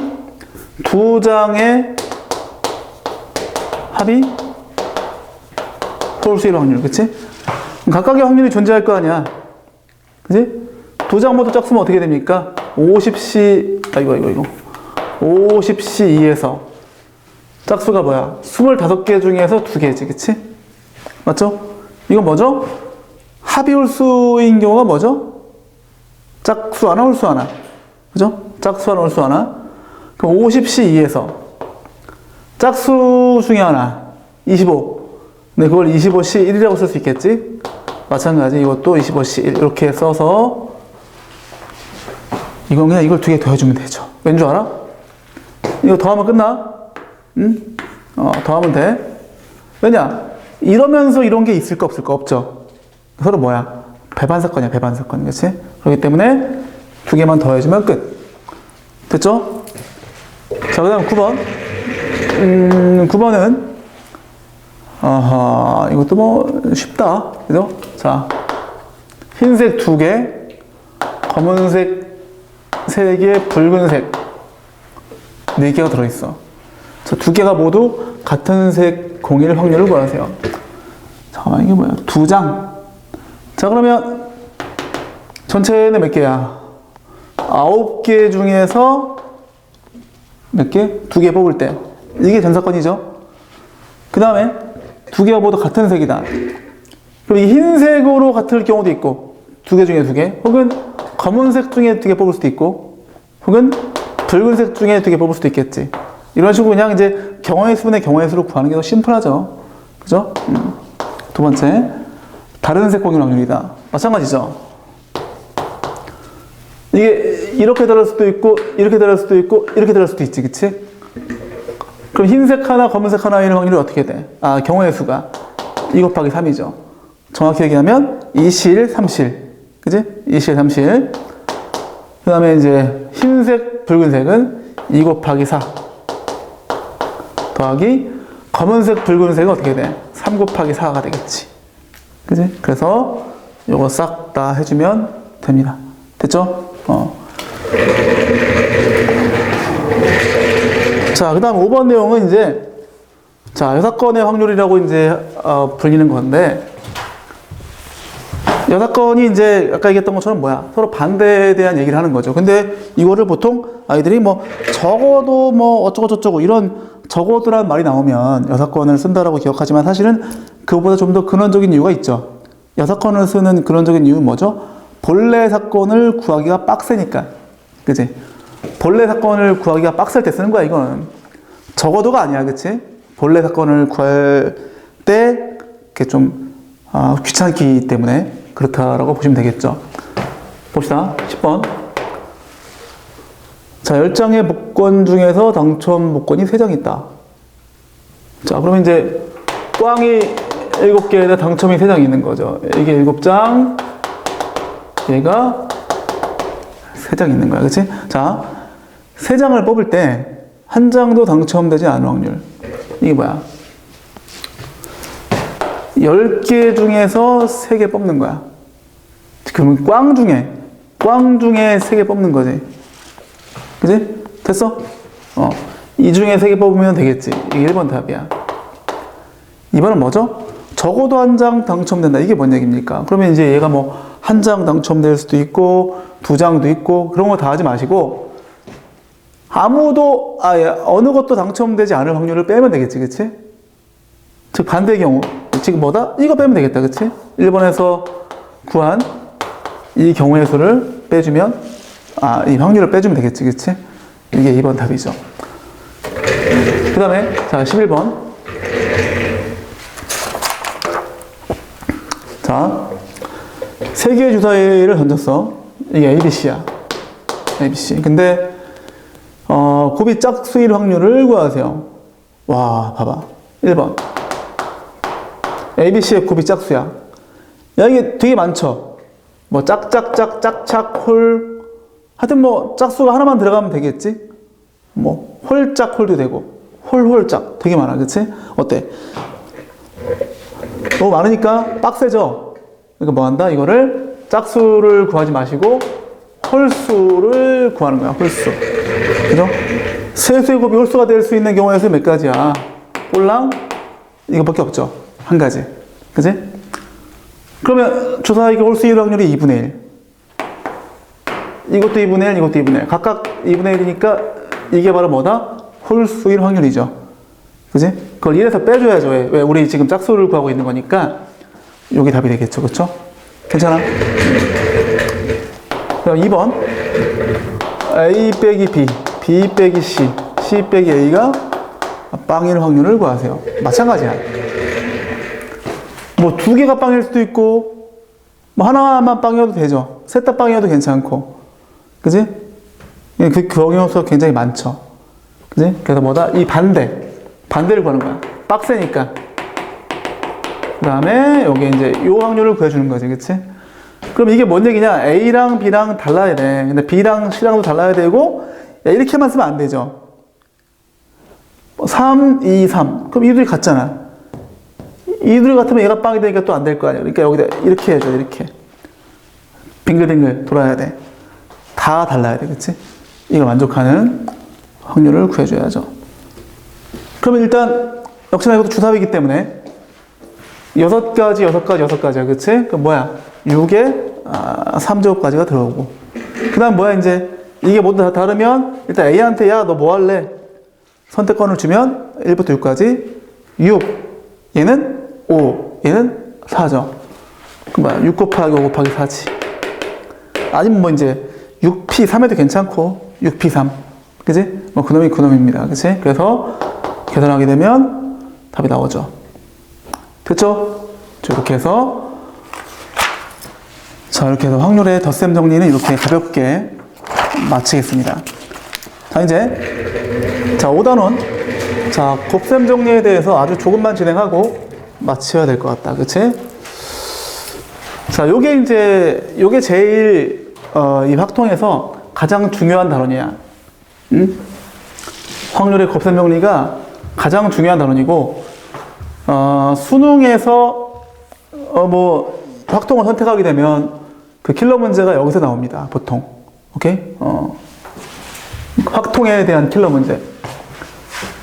두 장의 합이 홀수일 확률, 그치? 각각의 확률이 존재할 거 아니야. 그치? 두 장 모두 짝수면 어떻게 됩니까? 50C, 이거. 50C2에서 짝수가 뭐야? 25개 중에서 2개지, 그치? 맞죠? 이건 뭐죠? 합이 홀수인 경우가 뭐죠? 짝수 하나, 홀수 하나. 그죠? 짝수 하나, 홀수 하나. 그럼 50C2에서 짝수 중에 하나, 25. 근데 그걸 25C1이라고 쓸 수 있겠지? 마찬가지 이것도 25C1 이렇게 써서 이건 그냥 이걸 2개 더해주면 되죠. 왠 줄 알아? 이거 더하면 끝나? 응? 더하면 돼. 왜냐? 이러면서 이런 게 있을까 없을까? 없죠. 서로 뭐야? 배반 사건이야, 배반 사건. 그치? 그렇기 때문에 2개만 더해주면 끝. 됐죠? 자, 그 다음 9번. 9번은 이것도 뭐 쉽다. 그죠? 자, 흰색 2개, 검은색 3개, 붉은색 4개가 들어있어. 자, 2개가 모두 같은 색 공일 확률을 구하세요. 잠깐만, 이게 뭐야? 2장. 자, 그러면 전체는 몇 개야? 9개 중에서 몇 개? 2개 뽑을 때. 이게 전 사건이죠. 그 다음에 2개가 모두 같은 색이다. 그럼 이 흰색으로 같을 경우도 있고, 2개 중에 2개. 혹은 검은색 중에 2개 뽑을 수도 있고, 혹은 붉은색 중에 2개 뽑을 수도 있겠지. 이런 식으로 그냥 이제 경우의 수분의 경우의 수를 구하는 게 더 심플하죠. 그죠? 두 번째, 다른 색 공유 확률이다. 마찬가지죠. 이게 이렇게 다를 수도 있고, 이렇게 다를 수도 있고, 이렇게 다를 수도 있지, 그치? 그럼 흰색 하나, 검은색 하나의 확률이 어떻게 돼? 경우의 수가 2 곱하기 3이죠. 정확히 얘기하면 2실, 3실. 그치? 2실, 3실. 그 다음에 이제 흰색, 붉은색은 2 곱하기 4. 더하기 검은색, 붉은색은 어떻게 돼? 3 곱하기 4가 되겠지. 그치? 그래서 요거 싹 다 해주면 됩니다. 됐죠? 자, 그 다음 5번 내용은 이제, 자, 이 사건의 확률이라고 이제, 불리는 건데, 여사건이 이제 아까 얘기했던 것처럼 뭐야? 서로 반대에 대한 얘기를 하는 거죠. 근데 이거를 보통 아이들이 뭐 적어도 뭐 어쩌고저쩌고 이런 적어도란 말이 나오면 여사건을 쓴다라고 기억하지만 사실은 그거보다 좀 더 근원적인 이유가 있죠. 여사건을 쓰는 근원적인 이유는 뭐죠? 본래 사건을 구하기가 빡세니까. 그치? 본래 사건을 구하기가 빡셀 때 쓰는 거야, 이거는. 적어도가 아니야, 그치? 본래 사건을 구할 때, 이렇게 좀, 귀찮기 때문에 그렇다라고 보시면 되겠죠. 봅시다. 10번. 자, 10장의 복권 중에서 당첨 복권이 3장 있다. 자, 그러면 이제, 꽝이 7개에다 당첨이 3장 있는 거죠. 이게 7장, 얘가 3장 있는 거야. 그치? 자, 3장을 뽑을 때, 한 장도 당첨되지 않을 확률. 이게 뭐야? 10개 중에서 3개 뽑는 거야. 그러면 꽝 중에 3개 뽑는 거지. 그지? 됐어? 이 중에 3개 뽑으면 되겠지. 이게 1번 답이야. 2번은 뭐죠? 적어도 한 장 당첨된다. 이게 뭔 얘기입니까? 그러면 이제 얘가 뭐, 한 장 당첨될 수도 있고, 2장도 있고, 그런 거 다 하지 마시고, 아무도, 어느 것도 당첨되지 않을 확률을 빼면 되겠지, 그치? 즉, 반대의 경우. 지금 뭐다? 이거 빼면 되겠다, 그치? 1번에서 구한 이 경우의 수를 빼주면, 이 확률을 빼주면 되겠지, 그치? 이게 2번 답이죠. 그 다음에, 자, 11번. 자, 3개의 주사위를 던졌어. 이게 ABC야. ABC. 근데, 곱이 짝수일 확률을 구하세요. 와, 봐봐. 1번. ABC의 곱이 짝수야. 야, 이게 되게 많죠? 뭐, 짝짝짝, 짝짝, 홀. 하여튼 뭐, 짝수가 하나만 들어가면 되겠지? 뭐, 홀짝, 홀도 되고, 홀짝. 되게 많아. 그치? 어때? 너무 많으니까 빡세죠? 그러니까 뭐 한다? 이거를 짝수를 구하지 마시고, 홀수를 구하는 거야, 홀수. 그죠? 세수의 곱이 홀수가 될 수 있는 경우의 수 몇 가지야? 꼴랑 이거밖에 없죠. 한 가지. 그지? 그러면 주사위의 홀수일 확률이 2분의 1. 이것도 2분의 1, 이것도 2분의 1. 각각 2분의 1이니까 이게 바로 뭐다? 홀수일 확률이죠. 그지? 그걸 1에서 빼줘야죠. 왜? 우리 지금 짝수를 구하고 있는 거니까 여기 답이 되겠죠. 그쵸? 괜찮아? 그럼 2번. A 빼기 B, B 빼기 C, C 빼기 A가 빵일 확률을 구하세요. 마찬가지야. 뭐 2개가 빵일 수도 있고, 뭐 하나만 빵이어도 되죠. 셋 다 빵이어도 괜찮고. 그지? 그 경우수가 굉장히 많죠. 그지? 그래서 뭐다? 이 반대를 구하는 거야. 빡세니까. 그 다음에 여기 이제 요 확률을 구해주는 거지. 그치? 그럼 이게 뭔 얘기냐? A랑 B랑 달라야 돼. 근데 B랑 C랑도 달라야 되고, 야, 이렇게만 쓰면 안 되죠. 3, 2, 3. 그럼 이들이 같잖아. 이들이 같으면 얘가 빵이 되니까 또 안 될 거 아니야. 그러니까 여기다 이렇게 해줘, 이렇게. 빙글빙글 돌아야 돼. 다 달라야 돼. 그치? 이걸 만족하는 확률을 구해줘야죠. 그러면 일단, 역시나 이것도 주사위이기 때문에, 6가지야. 그치? 그럼 뭐야? 6에 3제곱까지가 들어오고. 그 다음 뭐야, 이제. 이게 모두 다 다르면, 일단 A한테, 야, 너 뭐 할래? 선택권을 주면, 1부터 6까지, 6. 얘는 5. 얘는 4죠. 그럼 뭐야? 6 곱하기 5 곱하기 4지. 아니면 뭐 이제, 6P 3해도 괜찮고, 6P 3. 그치? 뭐 그놈이 그놈입니다. 그치? 그래서, 계산하게 되면, 답이 나오죠. 됐죠? 이렇게 해서, 자, 이렇게 해서 확률의 덧셈 정리는 이렇게 가볍게 마치겠습니다. 자, 이제, 자, 5단원. 자, 곱셈 정리에 대해서 아주 조금만 진행하고 마쳐야 될 것 같다. 그치? 자, 요게 제일, 이 확통에서 가장 중요한 단원이야. 응? 확률의 곱셈 정리가 가장 중요한 단원이고, 수능에서, 뭐, 확통을 선택하게 되면 그 킬러 문제가 여기서 나옵니다. 보통. 오케이? 확통에 대한 킬러 문제.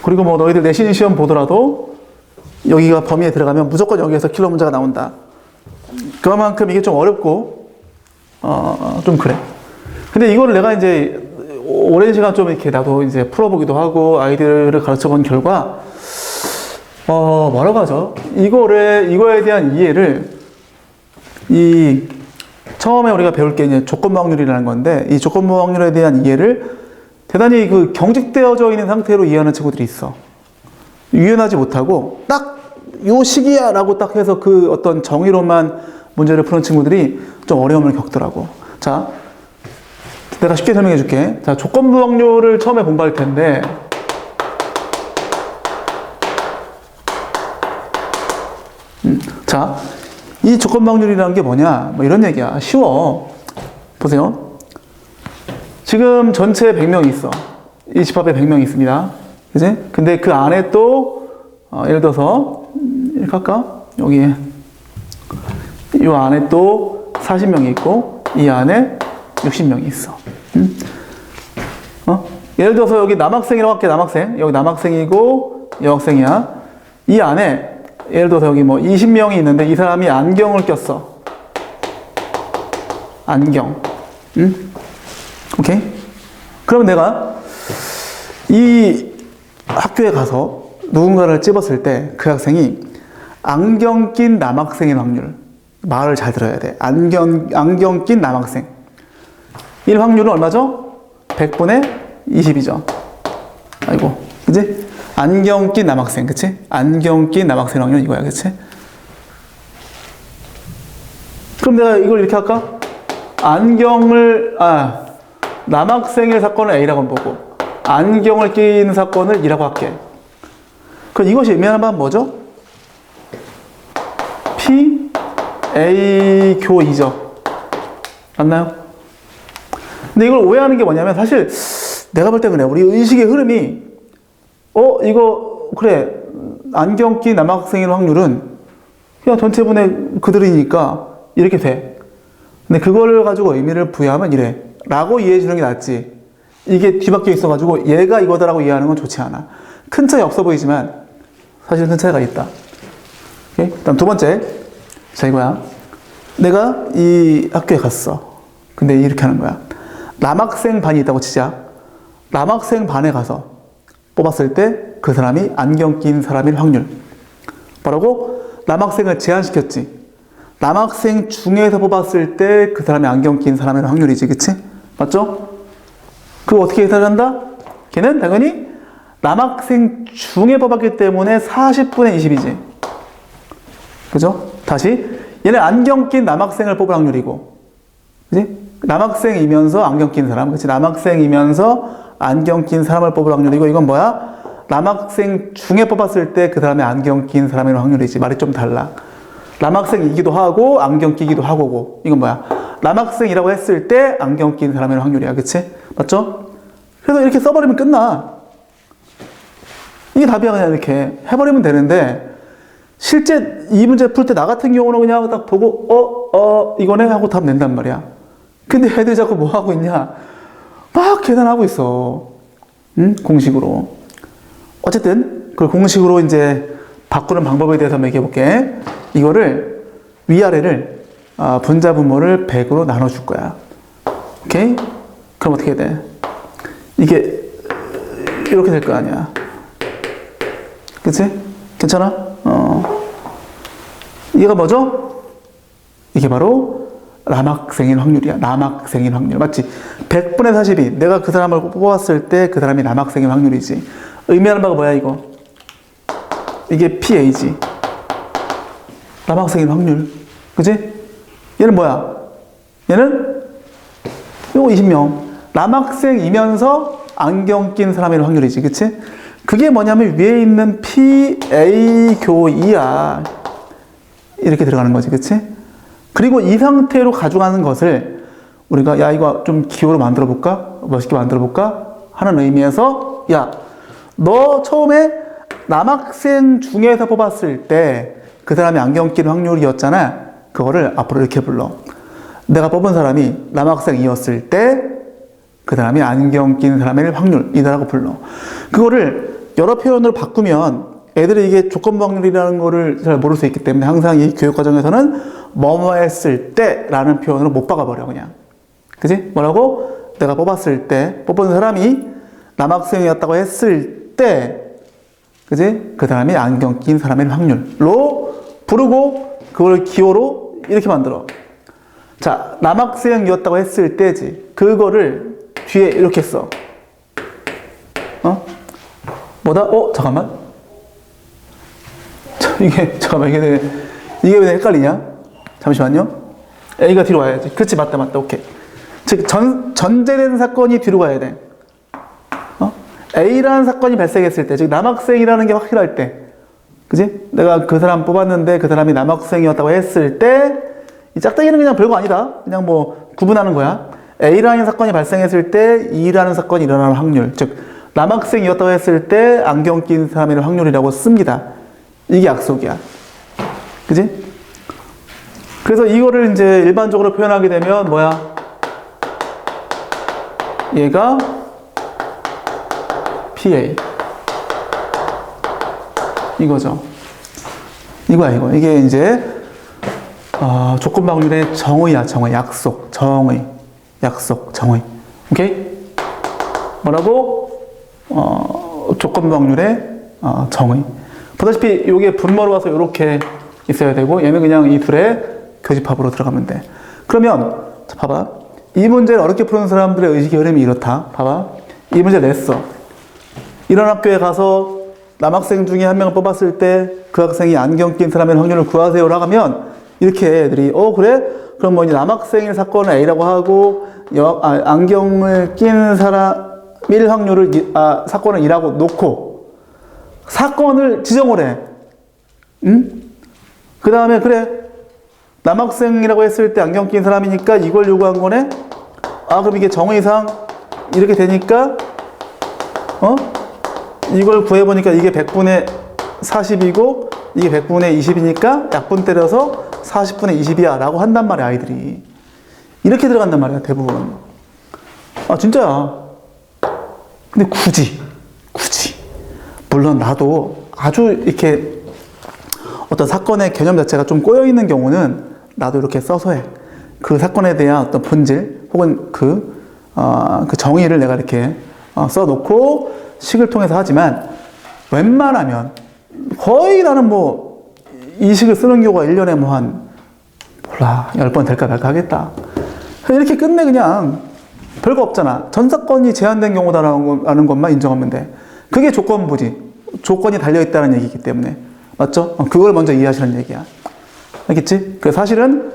그리고 뭐 너희들 내신 시험 보더라도 여기가 범위에 들어가면 무조건 여기에서 킬러 문제가 나온다. 그만큼 이게 좀 어렵고, 좀 그래. 근데 이거를 내가 이제 오랜 시간 좀 이렇게 나도 이제 풀어보기도 하고 아이들을 가르쳐 본 결과, 뭐라고 하죠? 이거에 대한 이해를, 처음에 우리가 배울 게 이제 조건부 확률이라는 건데, 이 조건부 확률에 대한 이해를 대단히 그 경직되어져 있는 상태로 이해하는 친구들이 있어. 유연하지 못하고, 딱 요 시기야! 라고 딱 해서 그 어떤 정의로만 문제를 푸는 친구들이 좀 어려움을 겪더라고. 자, 내가 쉽게 설명해 줄게. 자, 조건부 확률을 처음에 공부할 텐데, 자, 이 조건부 확률이라는 게 뭐냐? 뭐 이런 얘기야. 쉬워. 보세요. 지금 전체 100명이 있어. 이 집합에 100명이 있습니다. 그지? 근데 그 안에 또, 예를 들어서, 이렇게 할까? 여기, 이 안에 또 40명이 있고, 이 안에 60명이 있어. 예를 들어서 여기 남학생이라고 할게, 남학생. 여기 남학생이고, 여학생이야. 이 안에, 예를 들어서 여기 뭐 20명이 있는데, 이 사람이 안경을 꼈어. 안경. 오케이? 그럼 내가 이 학교에 가서 누군가를 찝었을 때 그 학생이 안경 낀 남학생인 확률. 말을 잘 들어야 돼. 안경 낀 남학생. 이 확률은 얼마죠? 100분의 20이죠. 아이고, 그치? 안경 낀 남학생, 그치? 안경 낀 남학생 확률 이거야, 그치? 그럼 내가 이걸 이렇게 할까? 남학생의 사건을 A라고 보고, 안경을 낀 사건을 E라고 할게. 그럼 이것이 의미하는 바는 뭐죠? P, A, 교 2죠. 맞나요? 근데 이걸 오해하는 게 뭐냐면, 사실, 내가 볼 때 그래. 우리 의식의 흐름이, 그래. 안경 낀 남학생의 확률은 그냥 전체분의 그들이니까 이렇게 돼. 근데 그걸 가지고 의미를 부여하면 이래. 라고 이해해 주는 게 낫지. 이게 뒤바뀌어 있어가지고 얘가 이거다라고 이해하는 건 좋지 않아. 큰 차이 없어 보이지만 사실 큰 차이가 있다. 오케이? 그다음 두 번째. 자, 이거야. 내가 이 학교에 갔어. 근데 이렇게 하는 거야. 남학생 반이 있다고 치자. 남학생 반에 가서 뽑았을 때 그 사람이 안경 낀 사람일 확률. 뭐라고? 남학생을 제한시켰지. 남학생 중에서 뽑았을 때 그 사람이 안경 낀 사람일 확률이지. 그치? 맞죠? 그거 어떻게 계산한다? 걔는 당연히 남학생 중에 뽑았기 때문에 40분의 20이지. 그죠? 다시. 얘는 안경 낀 남학생을 뽑을 확률이고. 그치? 남학생이면서 안경 낀 사람. 그치? 남학생이면서 안경 낀 사람을 뽑을 확률이고, 이건 뭐야? 남학생 중에 뽑았을 때 그 사람의 안경 낀 사람의 확률이지. 말이 좀 달라. 남학생이기도 하고 안경 끼기도 하고고. 이건 뭐야? 남학생이라고 했을 때 안경 낀 사람의 확률이야. 그치? 맞죠? 그래서 이렇게 써버리면 끝나. 이게 답이야. 그냥 이렇게 해버리면 되는데, 실제 이 문제 풀 때 나 같은 경우는 그냥 딱 보고 이거네 하고 답 낸단 말이야. 근데 애들이 자꾸 뭐 하고 있냐? 막 계산하고 있어. 응? 공식으로. 어쨌든 그 공식으로 이제 바꾸는 방법에 대해서 한번 얘기해 볼게. 이거를 위아래를 분자 분모를 100으로 나눠줄 거야. 오케이? 그럼 어떻게 돼? 이게 이렇게 될 거 아니야. 그치? 괜찮아? 이게 뭐죠? 이게 바로 남학생인 확률이야. 남학생인 확률. 맞지? 100분의 40이 내가 그 사람을 뽑았을 때 그 사람이 남학생인 확률이지. 의미하는 바가 뭐야, 이거? 이게 PA지. 남학생인 확률. 그치? 얘는 뭐야? 얘는 요거 20명. 남학생이면서 안경 낀 사람의 확률이지. 그치? 그게 뭐냐면 위에 있는 PA 교 2야. 이렇게 들어가는 거지. 그치? 그리고 이 상태로 가져가는 것을 우리가 야, 이거 좀 기호로 만들어 볼까? 멋있게 만들어 볼까? 하는 의미에서 야, 너 처음에 남학생 중에서 뽑았을 때 그 사람이 안경 낀 확률이었잖아. 그거를 앞으로 이렇게 불러. 내가 뽑은 사람이 남학생이었을 때 그 사람이 안경 낀 사람의 확률이다라고 불러. 그거를 여러 표현으로 바꾸면 애들이 이게 조건부 확률이라는 거를 잘 모를 수 있기 때문에 항상 이 교육 과정에서는 뭐뭐 했을 때 라는 표현으로 못 박아버려, 그냥. 그지? 뭐라고? 내가 뽑았을 때, 뽑은 사람이 남학생이었다고 했을 때, 그지? 그 사람이 안경 낀 사람의 확률로 부르고 그걸 기호로 이렇게 만들어. 자, 남학생이었다고 했을 때지. 그거를 뒤에 이렇게 써. 뭐다? 잠깐만. 잠깐만, 이게 왜 헷갈리냐? 잠시만요. A가 뒤로 와야지. 그치, 맞다, 오케이. 즉, 전제된 사건이 뒤로 가야 돼. A라는 사건이 발생했을 때, 즉, 남학생이라는 게 확실할 때, 그지? 내가 그 사람 뽑았는데 그 사람이 남학생이었다고 했을 때, 이 짝대기는 그냥 별거 아니다. 그냥 뭐, 구분하는 거야. A라는 사건이 발생했을 때, E라는 사건이 일어나는 확률. 즉, 남학생이었다고 했을 때, 안경 낀 사람의 확률이라고 씁니다. 이게 약속이야. 그지? 그래서 이거를 이제 일반적으로 표현하게 되면, 뭐야? 얘가 PA. 이거죠. 이거야, 이거. 이게 이제, 조건부 확률의 정의야, 약속, 정의. 오케이? 뭐라고? 조건부 확률의 정의. 보다시피 이게 분모로 와서 이렇게 있어야 되고, 얘는 그냥 이 둘의 교집합으로 들어가면 돼. 그러면, 자, 봐봐. 이 문제를 어렵게 푸는 사람들의 의식의 흐름이 이렇다. 봐봐. 이 문제를 냈어. 이런 학교에 가서 남학생 중에 한 명을 뽑았을 때 그 학생이 안경 낀 사람의 확률을 구하세요라고 하면 이렇게 애들이 그래? 그럼 뭐 이제 남학생일 사건을 A라고 하고 안경을 낀 사람일 확률을 사건을 2라고 놓고 사건을 지정을 해. 응? 그 다음에 그래 남학생이라고 했을 때 안경 낀 사람이니까 이걸 요구한 거네? 그럼 이게 정의상 이렇게 되니까 이걸 구해보니까 이게 100분의 40이고 이게 100분의 20이니까 약분 때려서 40분의 20이야 라고 한단 말이야, 아이들이. 이렇게 들어간단 말이야, 대부분. 진짜야. 근데 굳이 물론 나도 아주 이렇게 어떤 사건의 개념 자체가 좀 꼬여있는 경우는 나도 이렇게 써서 해. 그 사건에 대한 어떤 본질 혹은 그 정의를 내가 이렇게 써놓고 식을 통해서 하지만 웬만하면 거의 나는 뭐 이 식을 쓰는 경우가 1년에 뭐 한 몰라 10번 될까 말까 하겠다. 이렇게 끝내. 그냥 별거 없잖아. 전 사건이 제한된 경우다라는 것만 인정하면 돼. 그게 조건부지. 조건이 달려있다는 얘기이기 때문에. 맞죠? 그걸 먼저 이해하시는 얘기야. 알겠지? 그래서 사실은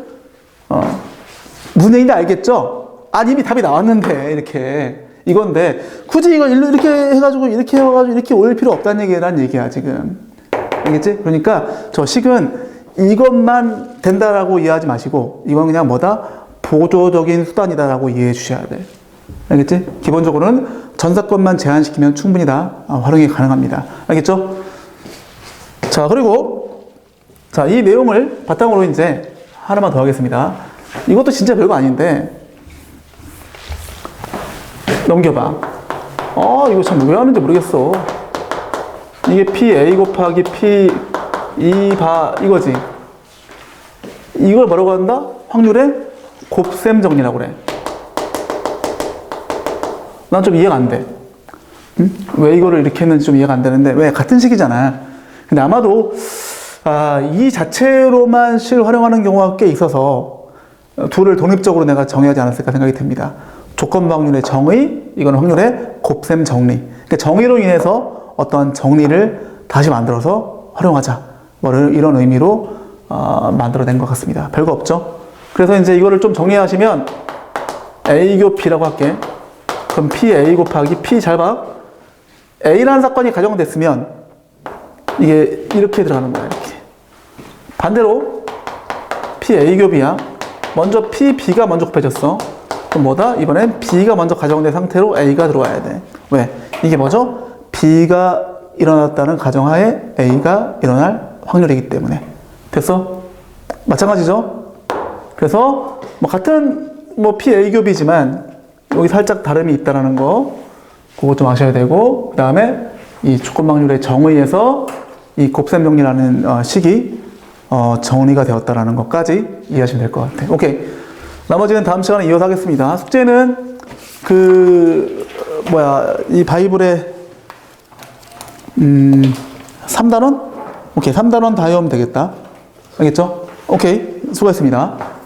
무슨 얘기인지 알겠죠? 이미 답이 나왔는데 이렇게 이건데 굳이 이걸 이렇게 해가지고 이렇게 올릴 필요 없다는 얘기야 지금. 알겠지? 그러니까 저 식은 이것만 된다라고 이해하지 마시고 이건 그냥 뭐다? 보조적인 수단이다라고 이해해 주셔야 돼. 알겠지? 기본적으로는 전 사건만 제한시키면 충분히 다 활용이 가능합니다. 알겠죠? 자, 그리고 이 내용을 바탕으로 이제 하나만 더 하겠습니다. 이것도 진짜 별거 아닌데 넘겨봐. 이거 참 왜 하는지 모르겠어. 이게 PA 곱하기 P2바 이거지. 이걸 뭐라고 한다? 확률의 곱셈 정리라고 그래. 난 좀 이해가 안 돼. 응? 왜 이거를 이렇게 했는지 좀 이해가 안 되는데 왜 같은 식이잖아. 근데 아마도 이 자체로만 실 활용하는 경우가 꽤 있어서 둘을 독립적으로 내가 정의하지 않았을까 생각이 듭니다. 조건부 확률의 정의, 이거는 확률의 곱셈 정리. 그러니까 정의로 인해서 어떤 정리를 다시 만들어서 활용하자. 뭐 이런 의미로 만들어낸 것 같습니다. 별거 없죠? 그래서 이제 이거를 좀 정리하시면 A교 P라고 할게. 그럼 PA 곱하기 P 잘 봐. A라는 사건이 가정됐으면 이게 이렇게 들어가는 거야. 이렇게. 반대로 PA교 B야. 먼저 PB가 먼저 곱해졌어. 그럼 뭐다? 이번엔 B가 먼저 가정된 상태로 A가 들어와야 돼. 왜? 이게 뭐죠? B가 일어났다는 가정하에 A가 일어날 확률이기 때문에. 됐어? 마찬가지죠? 그래서 뭐 같은 PA교 B지만 여기 살짝 다름이 있다는 거 그거 좀 아셔야 되고, 그 다음에 이 조건 확률의 정의에서 이 곱셈 정리라는 식이 정리가 되었다라는 것까지 이해하시면 될 것 같아요. 오케이. 나머지는 다음 시간에 이어서 하겠습니다. 숙제는 이 바이블의 3단원? 오케이. 3단원 다 외우면 되겠다. 알겠죠? 오케이. 수고했습니다.